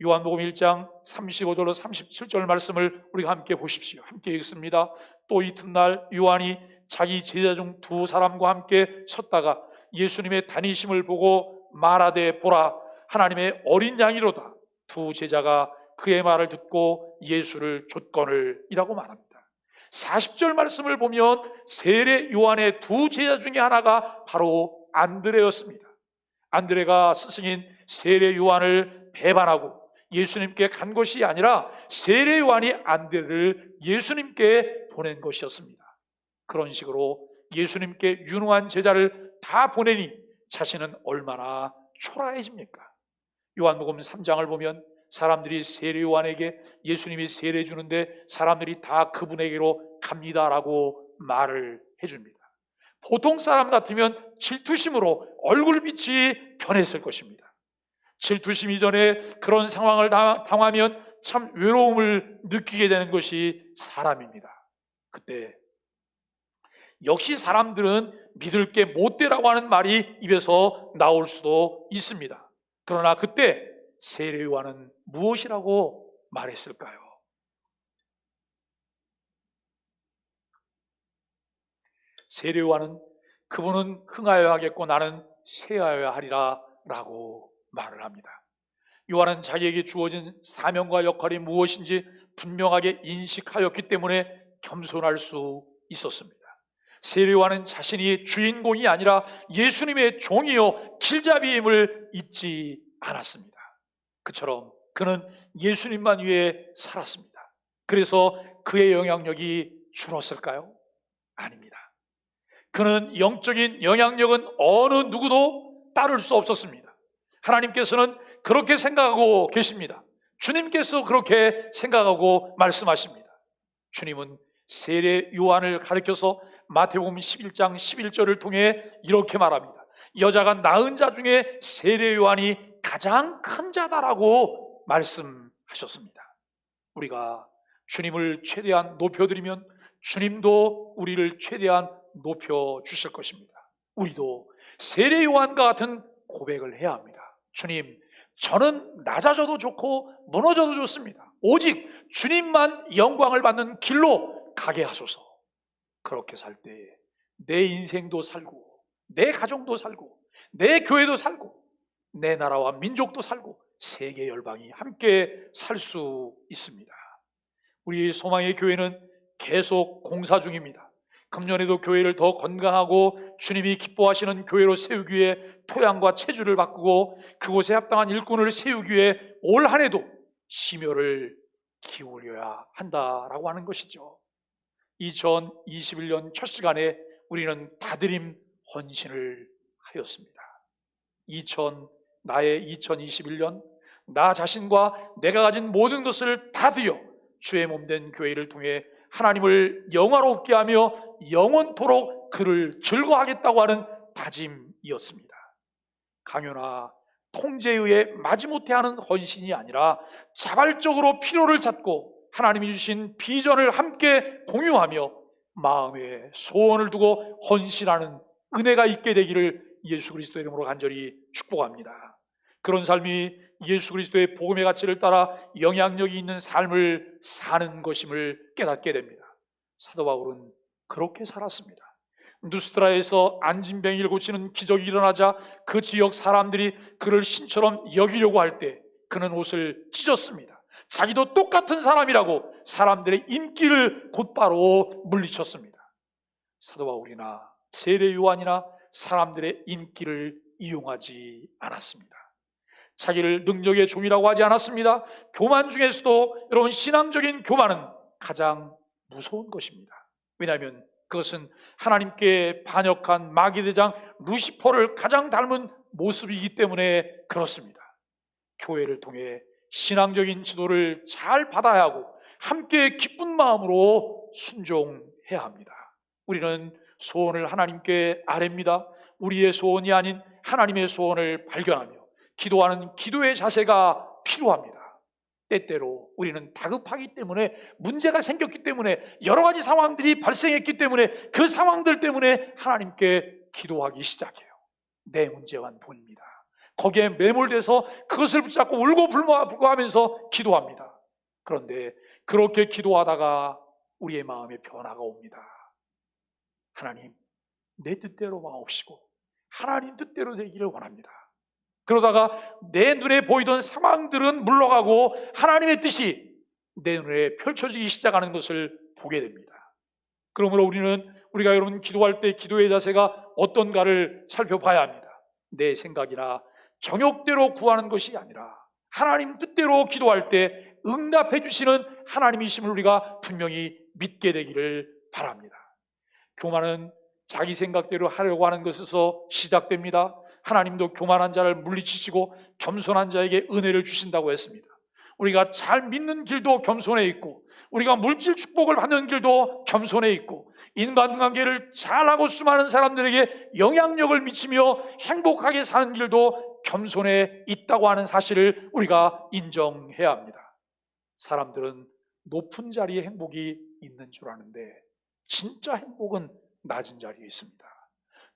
요한복음 1장 35절로 37절 말씀을 우리가 함께 보십시오. 함께 읽습니다. 또 이튿날 요한이 자기 제자 중 두 사람과 함께 섰다가 예수님의 다니심을 보고 말하되, 보라, 하나님의 어린 양이로다. 두 제자가 그의 말을 듣고 예수를 좇거늘 이라고 말합니다. 40절 말씀을 보면 세례 요한의 두 제자 중에 하나가 바로 안드레였습니다. 안드레가 스승인 세례 요한을 배반하고 예수님께 간 것이 아니라 세례 요한이 안드레를 예수님께 보낸 것이었습니다. 그런 식으로 예수님께 유능한 제자를 다 보내니 자신은 얼마나 초라해집니까? 요한복음 3장을 보면 사람들이 세례 요한에게 예수님이 세례 주는데 사람들이 다 그분에게로 갑니다라고 말을 해줍니다. 보통 사람 같으면 질투심으로 얼굴빛이 변했을 것입니다. 질투심 이전에 그런 상황을 당하면 참 외로움을 느끼게 되는 것이 사람입니다. 그때 역시 사람들은 믿을 게 못되라고 하는 말이 입에서 나올 수도 있습니다. 그러나 그때 세례 요한은 무엇이라고 말했을까요? 세례 요한은 그분은 흥하여야 하겠고 나는 쇠하여야 하리라 라고 말을 합니다. 요한은 자기에게 주어진 사명과 역할이 무엇인지 분명하게 인식하였기 때문에 겸손할 수 있었습니다. 세례 요한은 자신이 주인공이 아니라 예수님의 종이요 길잡이임을 잊지 않았습니다. 그처럼 그는 예수님만 위해 살았습니다. 그래서 그의 영향력이 줄었을까요? 아닙니다. 그는 영적인 영향력은 어느 누구도 따를 수 없었습니다. 하나님께서는 그렇게 생각하고 계십니다. 주님께서 그렇게 생각하고 말씀하십니다. 주님은 세례 요한을 가리켜서 마태복음 11장 11절을 통해 이렇게 말합니다. 여자가 낳은 자 중에 세례 요한이 가장 큰 자다라고 말씀하셨습니다. 우리가 주님을 최대한 높여드리면 주님도 우리를 최대한 높여주실 것입니다. 우리도 세례 요한과 같은 고백을 해야 합니다. 주님, 저는 낮아져도 좋고 무너져도 좋습니다. 오직 주님만 영광을 받는 길로 가게 하소서. 그렇게 살 때 내 인생도 살고 내 가정도 살고 내 교회도 살고 내 나라와 민족도 살고 세계 열방이 함께 살 수 있습니다. 우리 소망의 교회는 계속 공사 중입니다. 금년에도 교회를 더 건강하고 주님이 기뻐하시는 교회로 세우기 위해 토양과 체주를 바꾸고 그곳에 합당한 일꾼을 세우기 위해 올 한 해도 심혈을 기울여야 한다라고 하는 것이죠. 2021년 첫 시간에 우리는 다드림 헌신을 하였습니다. 나의 2021년 나 자신과 내가 가진 모든 것을 다 드려 주의 몸된 교회를 통해 하나님을 영화롭게 하며 영원토록 그를 즐거워하겠다고 하는 다짐이었습니다. 강요나 통제에 의해 마지못해 하는 헌신이 아니라 자발적으로 필요를 찾고 하나님이 주신 비전을 함께 공유하며 마음에 소원을 두고 헌신하는 은혜가 있게 되기를 예수 그리스도의 이름으로 간절히 축복합니다. 그런 삶이 예수 그리스도의 복음의 가치를 따라 영향력이 있는 삶을 사는 것임을 깨닫게 됩니다. 사도 바울은 그렇게 살았습니다. 누스트라에서 안진병이를 고치는 기적이 일어나자 그 지역 사람들이 그를 신처럼 여기려고 할 때 그는 옷을 찢었습니다. 자기도 똑같은 사람이라고 사람들의 인기를 곧바로 물리쳤습니다. 사도 바울이나 세례 요한이나 사람들의 인기를 이용하지 않았습니다. 자기를 능력의 종이라고 하지 않았습니다. 교만 중에서도 여러분 신앙적인 교만은 가장 무서운 것입니다. 왜냐하면 그것은 하나님께 반역한 마귀대장 루시퍼를 가장 닮은 모습이기 때문에 그렇습니다. 교회를 통해 신앙적인 지도를 잘 받아야 하고 함께 기쁜 마음으로 순종해야 합니다. 우리는 소원을 하나님께 아뢰입니다. 우리의 소원이 아닌 하나님의 소원을 발견하며 기도하는 기도의 자세가 필요합니다. 때때로 우리는 다급하기 때문에 문제가 생겼기 때문에 여러 가지 상황들이 발생했기 때문에 그 상황들 때문에 하나님께 기도하기 시작해요. 내 문제만 보입니다. 거기에 매몰돼서 그것을 붙잡고 울고 불고하면서 기도합니다. 그런데 그렇게 기도하다가 우리의 마음에 변화가 옵니다. 하나님, 내 뜻대로 마옵시고 하나님 뜻대로 되기를 원합니다. 그러다가 내 눈에 보이던 상황들은 물러가고 하나님의 뜻이 내 눈에 펼쳐지기 시작하는 것을 보게 됩니다. 그러므로 우리가 여러분 기도할 때 기도의 자세가 어떤가를 살펴봐야 합니다. 내 생각이나 정욕대로 구하는 것이 아니라 하나님 뜻대로 기도할 때 응답해 주시는 하나님이심을 우리가 분명히 믿게 되기를 바랍니다. 교만은 자기 생각대로 하려고 하는 것에서 시작됩니다. 하나님도 교만한 자를 물리치시고 겸손한 자에게 은혜를 주신다고 했습니다. 우리가 잘 믿는 길도 겸손해 있고 우리가 물질 축복을 받는 길도 겸손해 있고 인간관계를 잘하고 수많은 사람들에게 영향력을 미치며 행복하게 사는 길도 겸손해 있다고 하는 사실을 우리가 인정해야 합니다. 사람들은 높은 자리에 행복이 있는 줄 아는데 진짜 행복은 낮은 자리에 있습니다.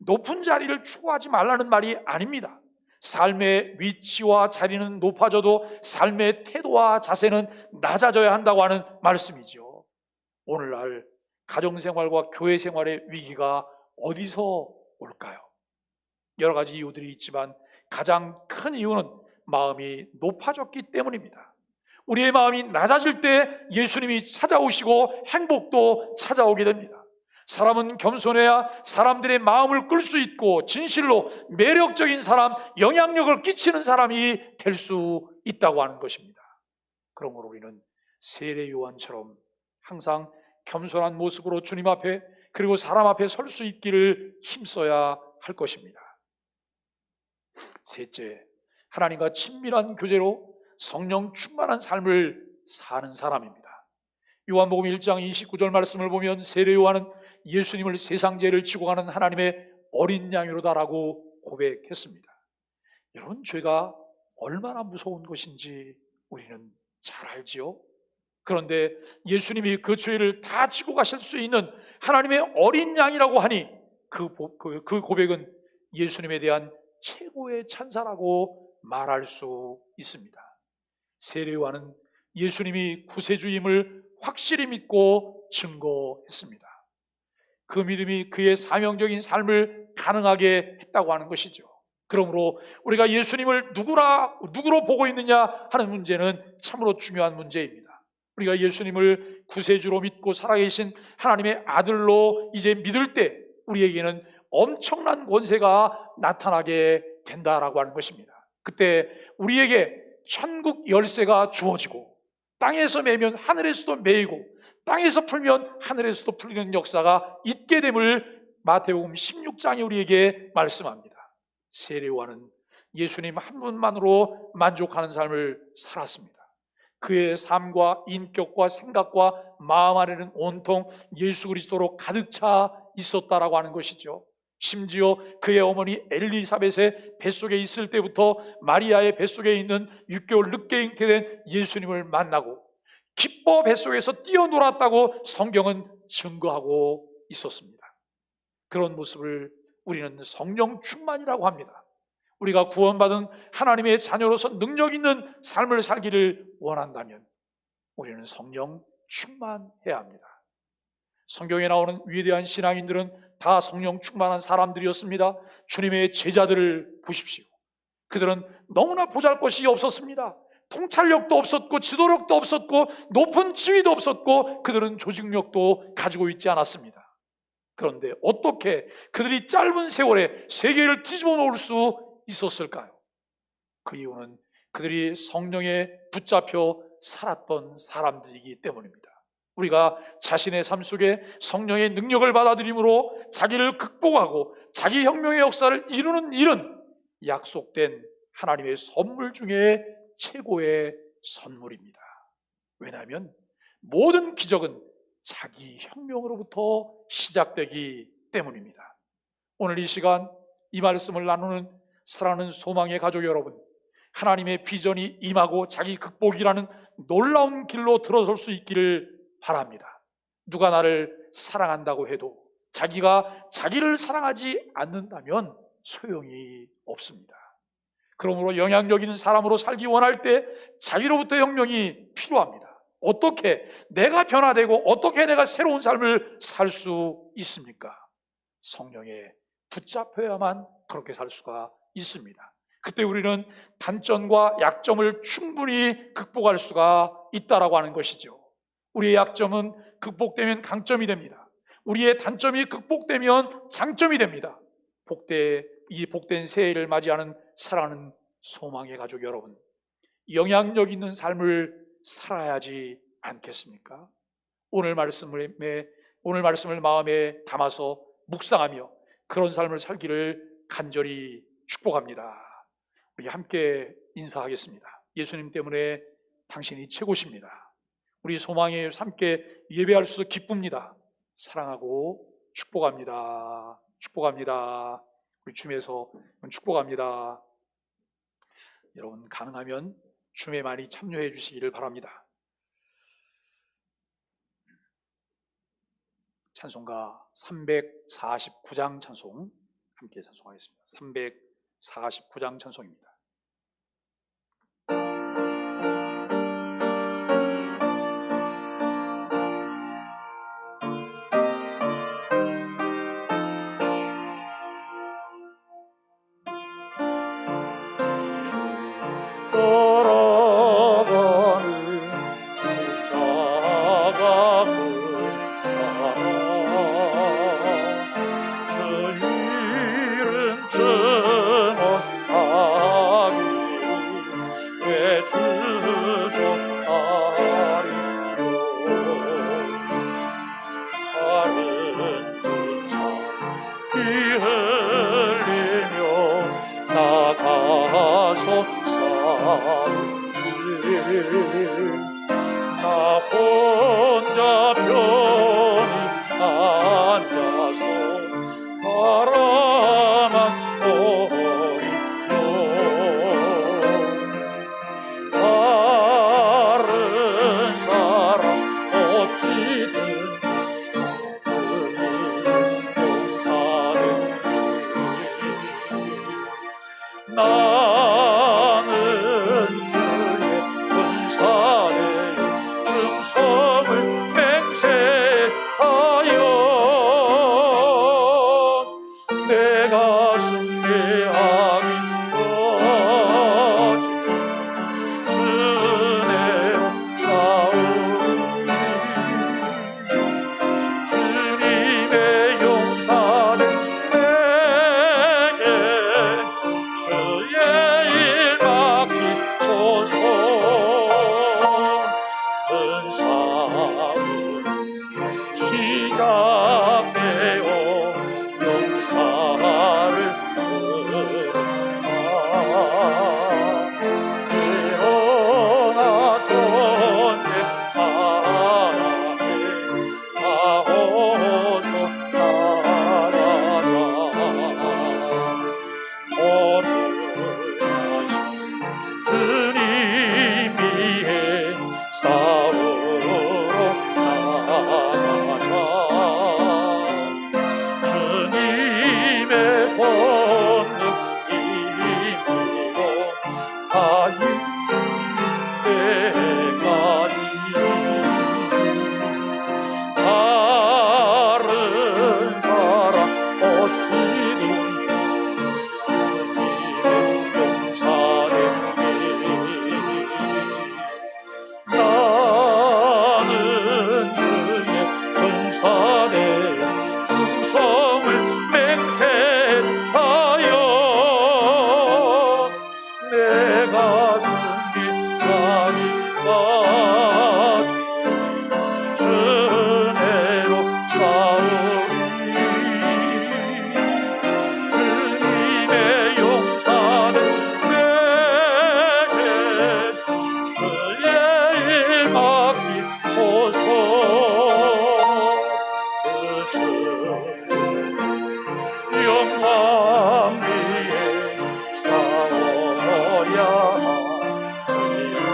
높은 자리를 추구하지 말라는 말이 아닙니다. 삶의 위치와 자리는 높아져도 삶의 태도와 자세는 낮아져야 한다고 하는 말씀이죠. 오늘날 가정생활과 교회생활의 위기가 어디서 올까요? 여러 가지 이유들이 있지만 가장 큰 이유는 마음이 높아졌기 때문입니다. 우리의 마음이 낮아질 때 예수님이 찾아오시고 행복도 찾아오게 됩니다. 사람은 겸손해야 사람들의 마음을 끌 수 있고 진실로 매력적인 사람, 영향력을 끼치는 사람이 될 수 있다고 하는 것입니다. 그러므로 우리는 세례 요한처럼 항상 겸손한 모습으로 주님 앞에 그리고 사람 앞에 설 수 있기를 힘써야 할 것입니다. 셋째, 하나님과 친밀한 교제로 성령 충만한 삶을 사는 사람입니다. 요한복음 1장 29절 말씀을 보면 세례 요한은 예수님을 세상 죄를 지고 가는 하나님의 어린 양이로다라고 고백했습니다. 여러분, 죄가 얼마나 무서운 것인지 우리는 잘 알지요. 그런데 예수님이 그 죄를 다 지고 가실 수 있는 하나님의 어린 양이라고 하니 그 고백은 예수님에 대한 최고의 찬사라고 말할 수 있습니다. 세례 요한은 예수님이 구세주임을 확실히 믿고 증거했습니다. 그 믿음이 그의 사명적인 삶을 가능하게 했다고 하는 것이죠. 그러므로 우리가 예수님을 누구로 보고 있느냐 하는 문제는 참으로 중요한 문제입니다. 우리가 예수님을 구세주로 믿고 살아계신 하나님의 아들로 이제 믿을 때 우리에게는 엄청난 권세가 나타나게 된다라고 하는 것입니다. 그때 우리에게 천국 열쇠가 주어지고 땅에서 매면 하늘에서도 매이고 땅에서 풀면 하늘에서도 풀리는 역사가 있게 됨을 마태복음 16장이 우리에게 말씀합니다. 세례 요한은 예수님 한 분만으로 만족하는 삶을 살았습니다. 그의 삶과 인격과 생각과 마음 안에는 온통 예수 그리스도로 가득 차 있었다라고 하는 것이죠. 심지어 그의 어머니 엘리사벳의 뱃속에 있을 때부터 마리아의 뱃속에 있는 6개월 늦게 잉태된 예수님을 만나고 기뻐 뱃속에서 뛰어놀았다고 성경은 증거하고 있었습니다. 그런 모습을 우리는 성령 충만이라고 합니다. 우리가 구원받은 하나님의 자녀로서 능력 있는 삶을 살기를 원한다면 우리는 성령 충만해야 합니다. 성경에 나오는 위대한 신앙인들은 다 성령 충만한 사람들이었습니다. 주님의 제자들을 보십시오. 그들은 너무나 보잘것이 없었습니다. 통찰력도 없었고 지도력도 없었고 높은 지위도 없었고 그들은 조직력도 가지고 있지 않았습니다. 그런데 어떻게 그들이 짧은 세월에 세계를 뒤집어 놓을 수 있었을까요? 그 이유는 그들이 성령에 붙잡혀 살았던 사람들이기 때문입니다. 우리가 자신의 삶 속에 성령의 능력을 받아들임으로 자기를 극복하고 자기 혁명의 역사를 이루는 일은 약속된 하나님의 선물 중에 최고의 선물입니다. 왜냐하면 모든 기적은 자기 혁명으로부터 시작되기 때문입니다. 오늘 이 시간 이 말씀을 나누는 사랑하는 소망의 가족 여러분, 하나님의 비전이 임하고 자기 극복이라는 놀라운 길로 들어설 수 있기를 바랍니다. 누가 나를 사랑한다고 해도 자기가 자기를 사랑하지 않는다면 소용이 없습니다. 그러므로 영향력 있는 사람으로 살기 원할 때 자기로부터 혁명이 필요합니다. 어떻게 내가 변화되고 어떻게 내가 새로운 삶을 살 수 있습니까? 성령에 붙잡혀야만 그렇게 살 수가 있습니다. 그때 우리는 단점과 약점을 충분히 극복할 수가 있다라고 하는 것이죠. 우리의 약점은 극복되면 강점이 됩니다. 우리의 단점이 극복되면 장점이 됩니다. 이 복된 새해를 맞이하는 사랑하는 소망의 가족 여러분, 영향력 있는 삶을 살아야지 않겠습니까? 오늘 말씀을 마음에 담아서 묵상하며 그런 삶을 살기를 간절히 축복합니다. 우리 함께 인사하겠습니다. 예수님 때문에 당신이 최고십니다. 우리 소망에 함께 예배할 수 기쁩니다. 사랑하고 축복합니다. 축복합니다. 우리 춤에서 축복합니다. 여러분 가능하면 춤에 많이 참여해 주시기를 바랍니다. 찬송가 349장 찬송 함께 찬송하겠습니다. 349장 찬송입니다. 싸우리. 나 혼자 편히 앉아서 바라만 보리요. 다른 사람 어찌든지 주님 용서는 나는 주의 군사되어 충성을 맹세하여 내가 승리하기까지 주내로 싸우리. 주님의 용사는 내게 주의 일 맡기소서. 큰 싸움 시작되어 용사를 일어나 전쟁 앞에 나어서 나가자. 어른하신 주님 위에 싸우러 나가자. 주님의 권능 힘으로 가인 때까지 다른 사람 어찌든지 주님의 용사되리. 나는 주의 군사되어 충성을 맹세하여 내가 승리하기까지 주내로 싸우리. 주님의 용사는 내게 주의 일 맡기소서. 그 영광 위에 싸워야 하리라.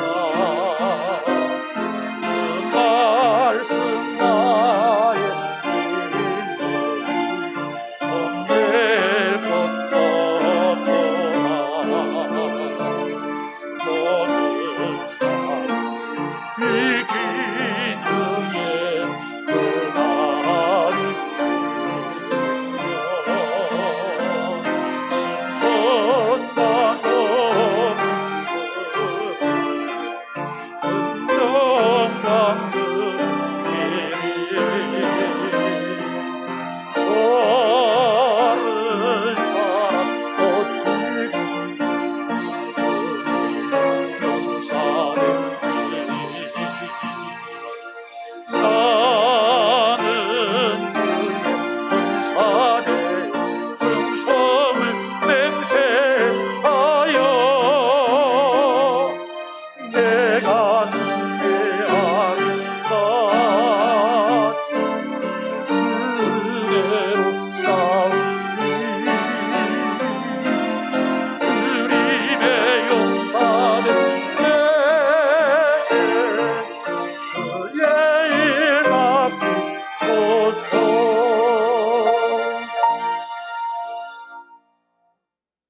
주 말씀 나의 힘들이 없낼 것 없도다. 모든 사람 이긴 후에 그날이 신천만 영광 다른 사람 어찌든지 주님 용사되리. 나는 주의 군사되어 충성을 맹세하여 내가 승리하기까지 주대로 싸우리. 주님의 용사는 내게 주의 일 맡기소서.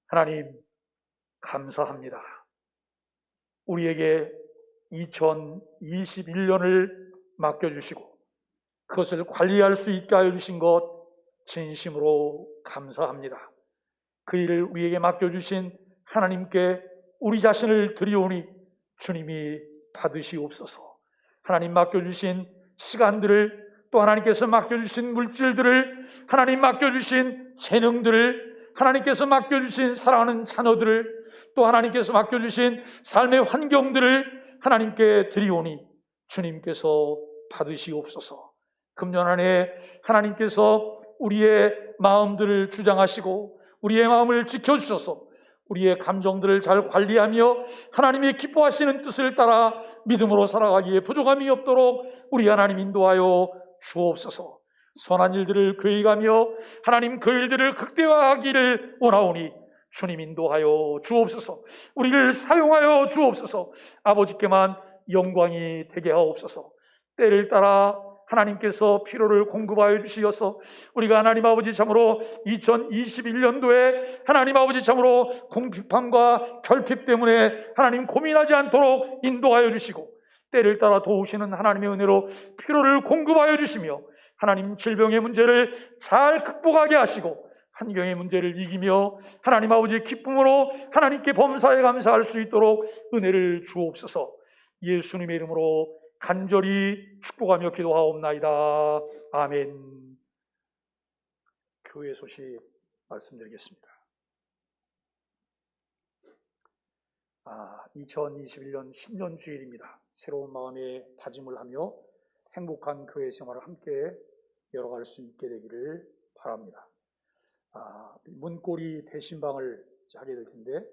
하나님 감사합니다. 우리에게 2021년을 맡겨주시고 그것을 관리할 수 있게 하여 주신 것 진심으로 감사합니다. 그 일을 우리에게 맡겨주신 하나님께 우리 자신을 드리오니 주님이 받으시옵소서. 하나님 맡겨주신 시간들을, 또 하나님께서 맡겨주신 물질들을, 하나님 맡겨주신 재능들을, 하나님께서 맡겨주신 사랑하는 자녀들을, 또 하나님께서 맡겨주신 삶의 환경들을 하나님께 드리오니 주님께서 받으시옵소서. 금년 한 해 하나님께서 우리의 마음들을 주장하시고 우리의 마음을 지켜주셔서 우리의 감정들을 잘 관리하며 하나님이 기뻐하시는 뜻을 따라 믿음으로 살아가기에 부족함이 없도록 우리 하나님 인도하여 주옵소서. 선한 일들을 계획하며 하나님 그 일들을 극대화하기를 원하오니 주님 인도하여 주옵소서. 우리를 사용하여 주옵소서. 아버지께만 영광이 되게 하옵소서. 때를 따라 하나님께서 필요를 공급하여 주시어서 우리가 하나님 아버지 참으로 2021년도에 하나님 아버지 참으로 궁핍함과 결핍 때문에 하나님 고민하지 않도록 인도하여 주시고, 때를 따라 도우시는 하나님의 은혜로 필요를 공급하여 주시며 하나님 질병의 문제를 잘 극복하게 하시고 환경의 문제를 이기며 하나님 아버지의 기쁨으로 하나님께 범사에 감사할 수 있도록 은혜를 주옵소서. 예수님의 이름으로 간절히 축복하며 기도하옵나이다. 아멘. 교회 소식 말씀드리겠습니다. 2021년 신년주일입니다. 새로운 마음의 다짐을 하며 행복한 교회 생활을 함께 열어갈 수 있게 되기를 바랍니다. 문고리 대신방을 하게 될 텐데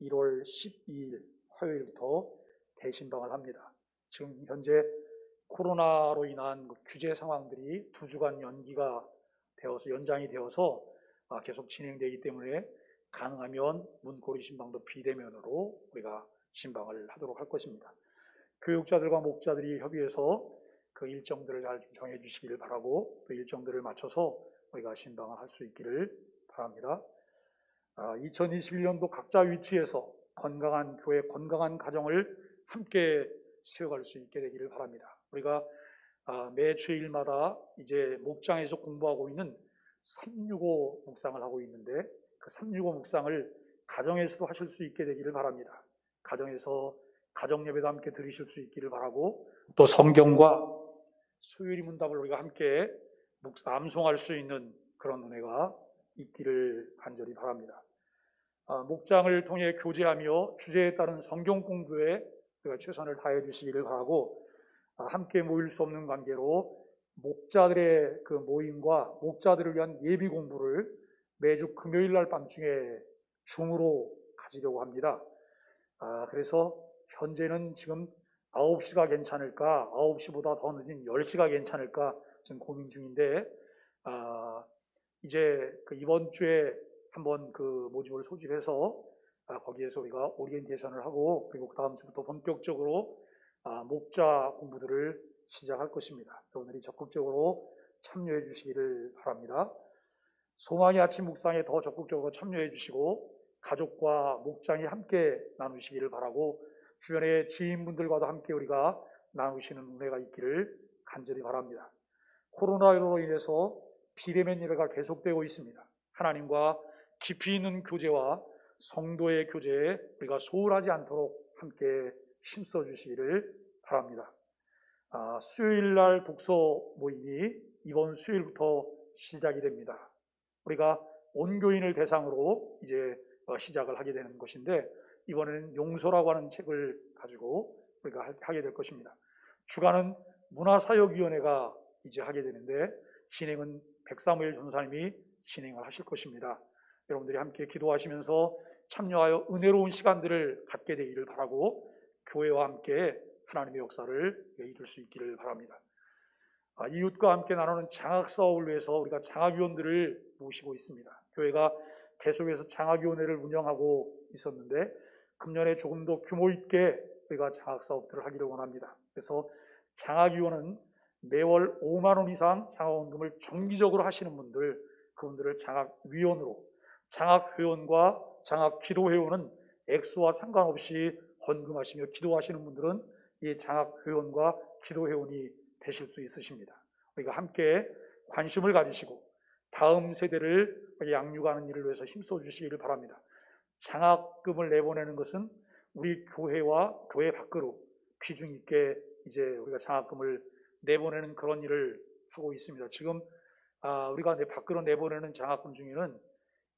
1월 12일 화요일부터 대신방을 합니다. 지금 현재 코로나로 인한 규제 상황들이 2주간 연장이 되어서 계속 진행되기 때문에 가능하면 문고리 신방도 비대면으로 우리가 신방을 하도록 할 것입니다. 교육자들과 목자들이 협의해서 그 일정들을 잘 정해 주시기를 바라고 그 일정들을 맞춰서 우리가 신방을 할 수 있기를 바랍니다. 2021년도 각자 위치에서 건강한 교회, 건강한 가정을 함께 세워갈 수 있게 되기를 바랍니다. 우리가 매 주일마다 이제 목장에서 공부하고 있는 365 묵상을 하고 있는데 그 365 묵상을 가정에서도 하실 수 있게 되기를 바랍니다. 가정에서 가정 예배도 함께 드리실 수 있기를 바라고, 또 성경과 소요리 문답을 우리가 함께 암송할 수 있는 그런 은혜가 있기를 간절히 바랍니다. 목장을 통해 교제하며 주제에 따른 성경 공부에 우리가 최선을 다해 주시기를 바라고, 함께 모일 수 없는 관계로 목자들의 그 모임과 목자들을 위한 예비 공부를 매주 금요일 날 밤중에 줌으로 가지려고 합니다. 그래서 현재는 지금 9시가 괜찮을까, 9시보다 더 늦은 10시가 괜찮을까 지금 고민 중인데, 이제 이번 주에 한번 그 모집을 소집해서 거기에서 우리가 오리엔테이션을 하고, 그리고 다음 주부터 본격적으로 목자 공부들을 시작할 것입니다. 여러분들이 적극적으로 참여해 주시기를 바랍니다. 소망의 아침 묵상에 더 적극적으로 참여해 주시고 가족과 목장이 함께 나누시기를 바라고, 주변의 지인분들과도 함께 우리가 나누시는 은혜가 있기를 간절히 바랍니다. 코로나로 인해서 비대면 예배가 계속되고 있습니다. 하나님과 깊이 있는 교제와 성도의 교제에 우리가 소홀하지 않도록 함께 힘써 주시기를 바랍니다. 수요일 날 독서 모임이 이번 수요일부터 시작이 됩니다. 우리가 온교인을 대상으로 이제 시작을 하게 되는 것인데, 이번에는 용서라고 하는 책을 가지고 우리가 하게 될 것입니다. 주관은 문화사역위원회가 이제 하게 되는데, 진행은 백사무엘 전사님이 진행을 하실 것입니다. 여러분들이 함께 기도하시면서 참여하여 은혜로운 시간들을 갖게 되기를 바라고, 교회와 함께 하나님의 역사를 이룰 수 있기를 바랍니다. 이웃과 함께 나누는 장학사업을 위해서 우리가 장학위원들을 모시고 있습니다. 교회가 계속해서 장학위원회를 운영하고 있었는데 금년에 조금 더 규모 있게 우리가 장학사업들을 하기를 원합니다. 그래서 장학위원은 매월 5만 원 이상 장학원금을 정기적으로 하시는 분들, 그분들을 장학위원으로, 장학회원과 장학기도회원은 액수와 상관없이 헌금하시며 기도하시는 분들은 이 장학회원과 기도회원이 되실 수 있으십니다. 우리가 함께 관심을 가지시고 다음 세대를 양육하는 일을 위해서 힘써 주시기를 바랍니다. 장학금을 내보내는 것은 우리 교회와 교회 밖으로 비중 있게 이제 우리가 장학금을 내보내는 그런 일을 하고 있습니다. 지금 우리가 밖으로 내보내는 장학금 중에는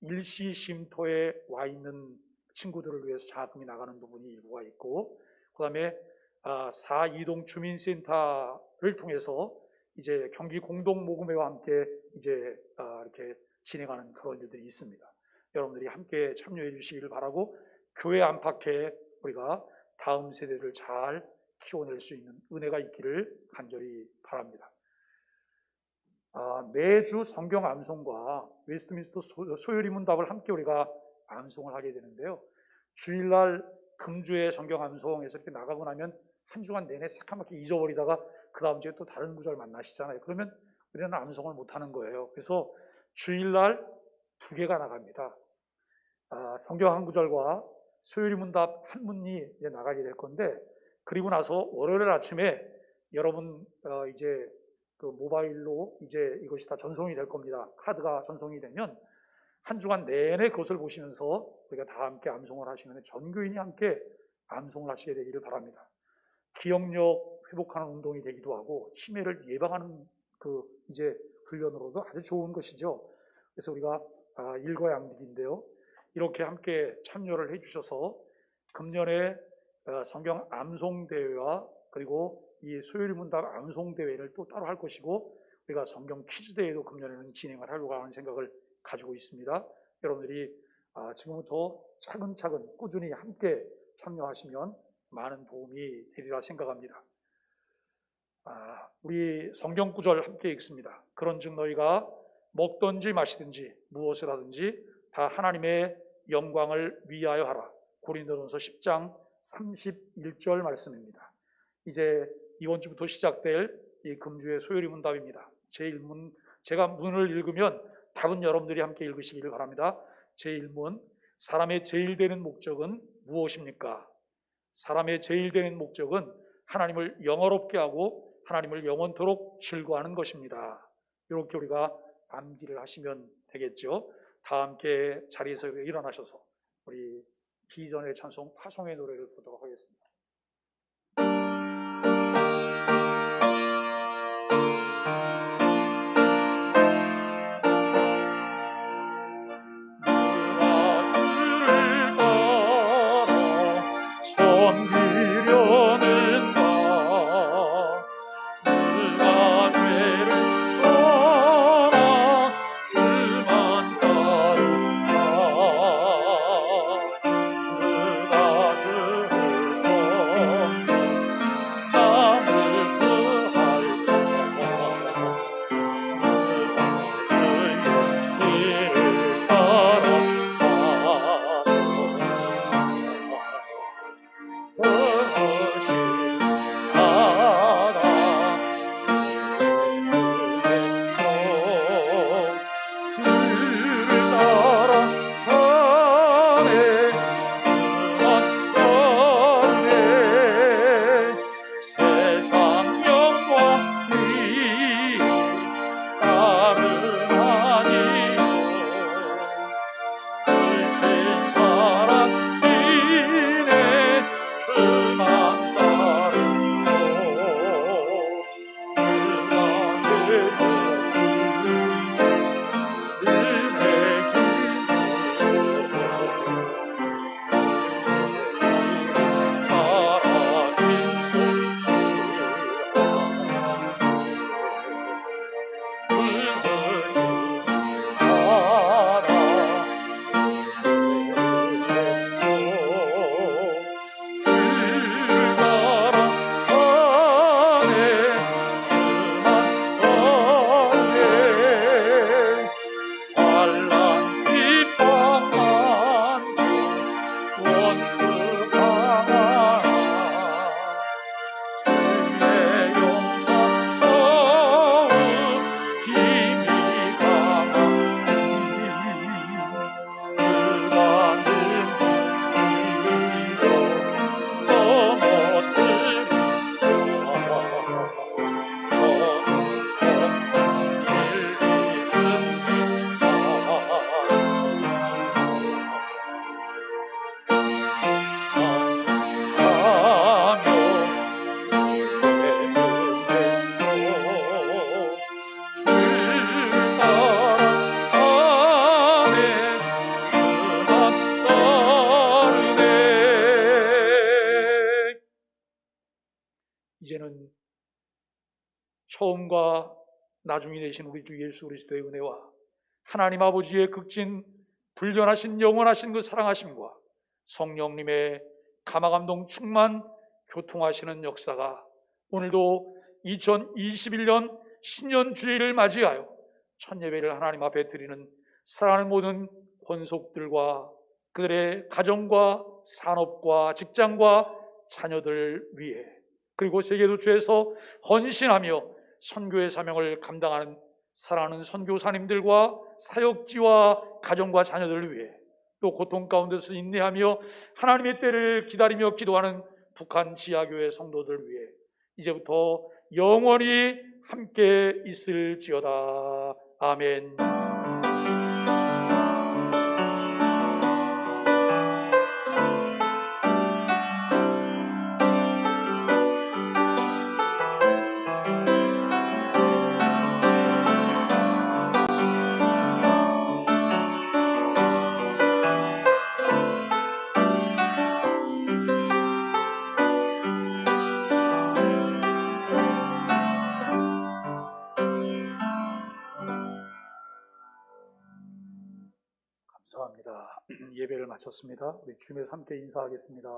일시 쉼터에 와 있는 친구들을 위해서 장학금이 나가는 부분이 일부가 있고, 그 다음에 4이동 주민센터를 통해서 이제 경기 공동모금회와 함께 이제 이렇게 진행하는 그런 일들이 있습니다. 여러분들이 함께 참여해 주시기를 바라고, 교회 안팎에 우리가 다음 세대를 잘 키워낼 수 있는 은혜가 있기를 간절히 바랍니다. 매주 성경 암송과 웨스트민스터 소요리 문답을 함께 우리가 암송을 하게 되는데요. 주일날 금주의 성경 암송에서 이렇게 나가고 나면 한 주간 내내 새까맣게 잊어버리다가 그 다음 주에 또 다른 구절 만나시잖아요. 그러면 우리는 암송을 못하는 거예요. 그래서 주일날 2개가 나갑니다. 성경 한 구절과 소요리 문답 한 문이 이제 나가게 될 건데, 그리고 나서 월요일 아침에 여러분 이제 그 모바일로 이제 이것이 다 전송이 될 겁니다. 카드가 전송이 되면 한 주간 내내 그것을 보시면서 우리가 다 함께 암송을 하시면 전 교인이 함께 암송을 하시게 되기를 바랍니다. 기억력 회복하는 운동이 되기도 하고 치매를 예방하는 그 이제 훈련으로도 아주 좋은 것이죠. 그래서 우리가 일거양득인데요. 이렇게 함께 참여를 해주셔서 금년에 성경 암송 대회와 그리고 이 소요리 문답 암송 대회를 또 따로 할 것이고, 우리가 성경 퀴즈 대회도 금년에는 진행을 하려고 하는 생각을 가지고 있습니다. 여러분들이 지금부터 차근차근 꾸준히 함께 참여하시면 많은 도움이 되리라 생각합니다. 우리 성경 구절 함께 읽습니다. 그런즉 너희가 먹든지 마시든지 무엇을 하든지 다 하나님의 영광을 위하여 하라. 고린도전서 10장 31절 말씀입니다. 이제 이번 주부터 시작될 이 금주의 소요리 문답입니다. 제가 문을 읽으면 답은 여러분들이 함께 읽으시기를 바랍니다. 제1문, 사람의 제일 되는 목적은 무엇입니까? 사람의 제일 되는 목적은 하나님을 영화롭게 하고 하나님을 영원토록 즐거워하는 것입니다. 이렇게 우리가 암기를 하시면 되겠죠. 다 함께 자리에서 일어나셔서 우리 기전의 찬송 파송의 노래를 부르도록 하겠습니다. 이제는 처음과 나중이 되신 우리 주 예수 그리스도의 은혜와 하나님 아버지의 극진 불변하신 영원하신 그 사랑하심과 성령님의 감화감동 충만 교통하시는 역사가 오늘도 2021년 신년 주일을 맞이하여 첫 예배를 하나님 앞에 드리는 사랑하는 모든 권속들과 그들의 가정과 산업과 직장과 자녀들 위해, 그리고 세계도처에서 헌신하며 선교의 사명을 감당하는 사랑하는 선교사님들과 사역지와 가정과 자녀들을 위해, 또 고통 가운데서 인내하며 하나님의 때를 기다리며 기도하는 북한 지하교회 성도들 위해 이제부터 영원히 함께 있을지어다. 아멘. 감사합니다. 예배를 마쳤습니다. 우리 주님의 함께 인사하겠습니다.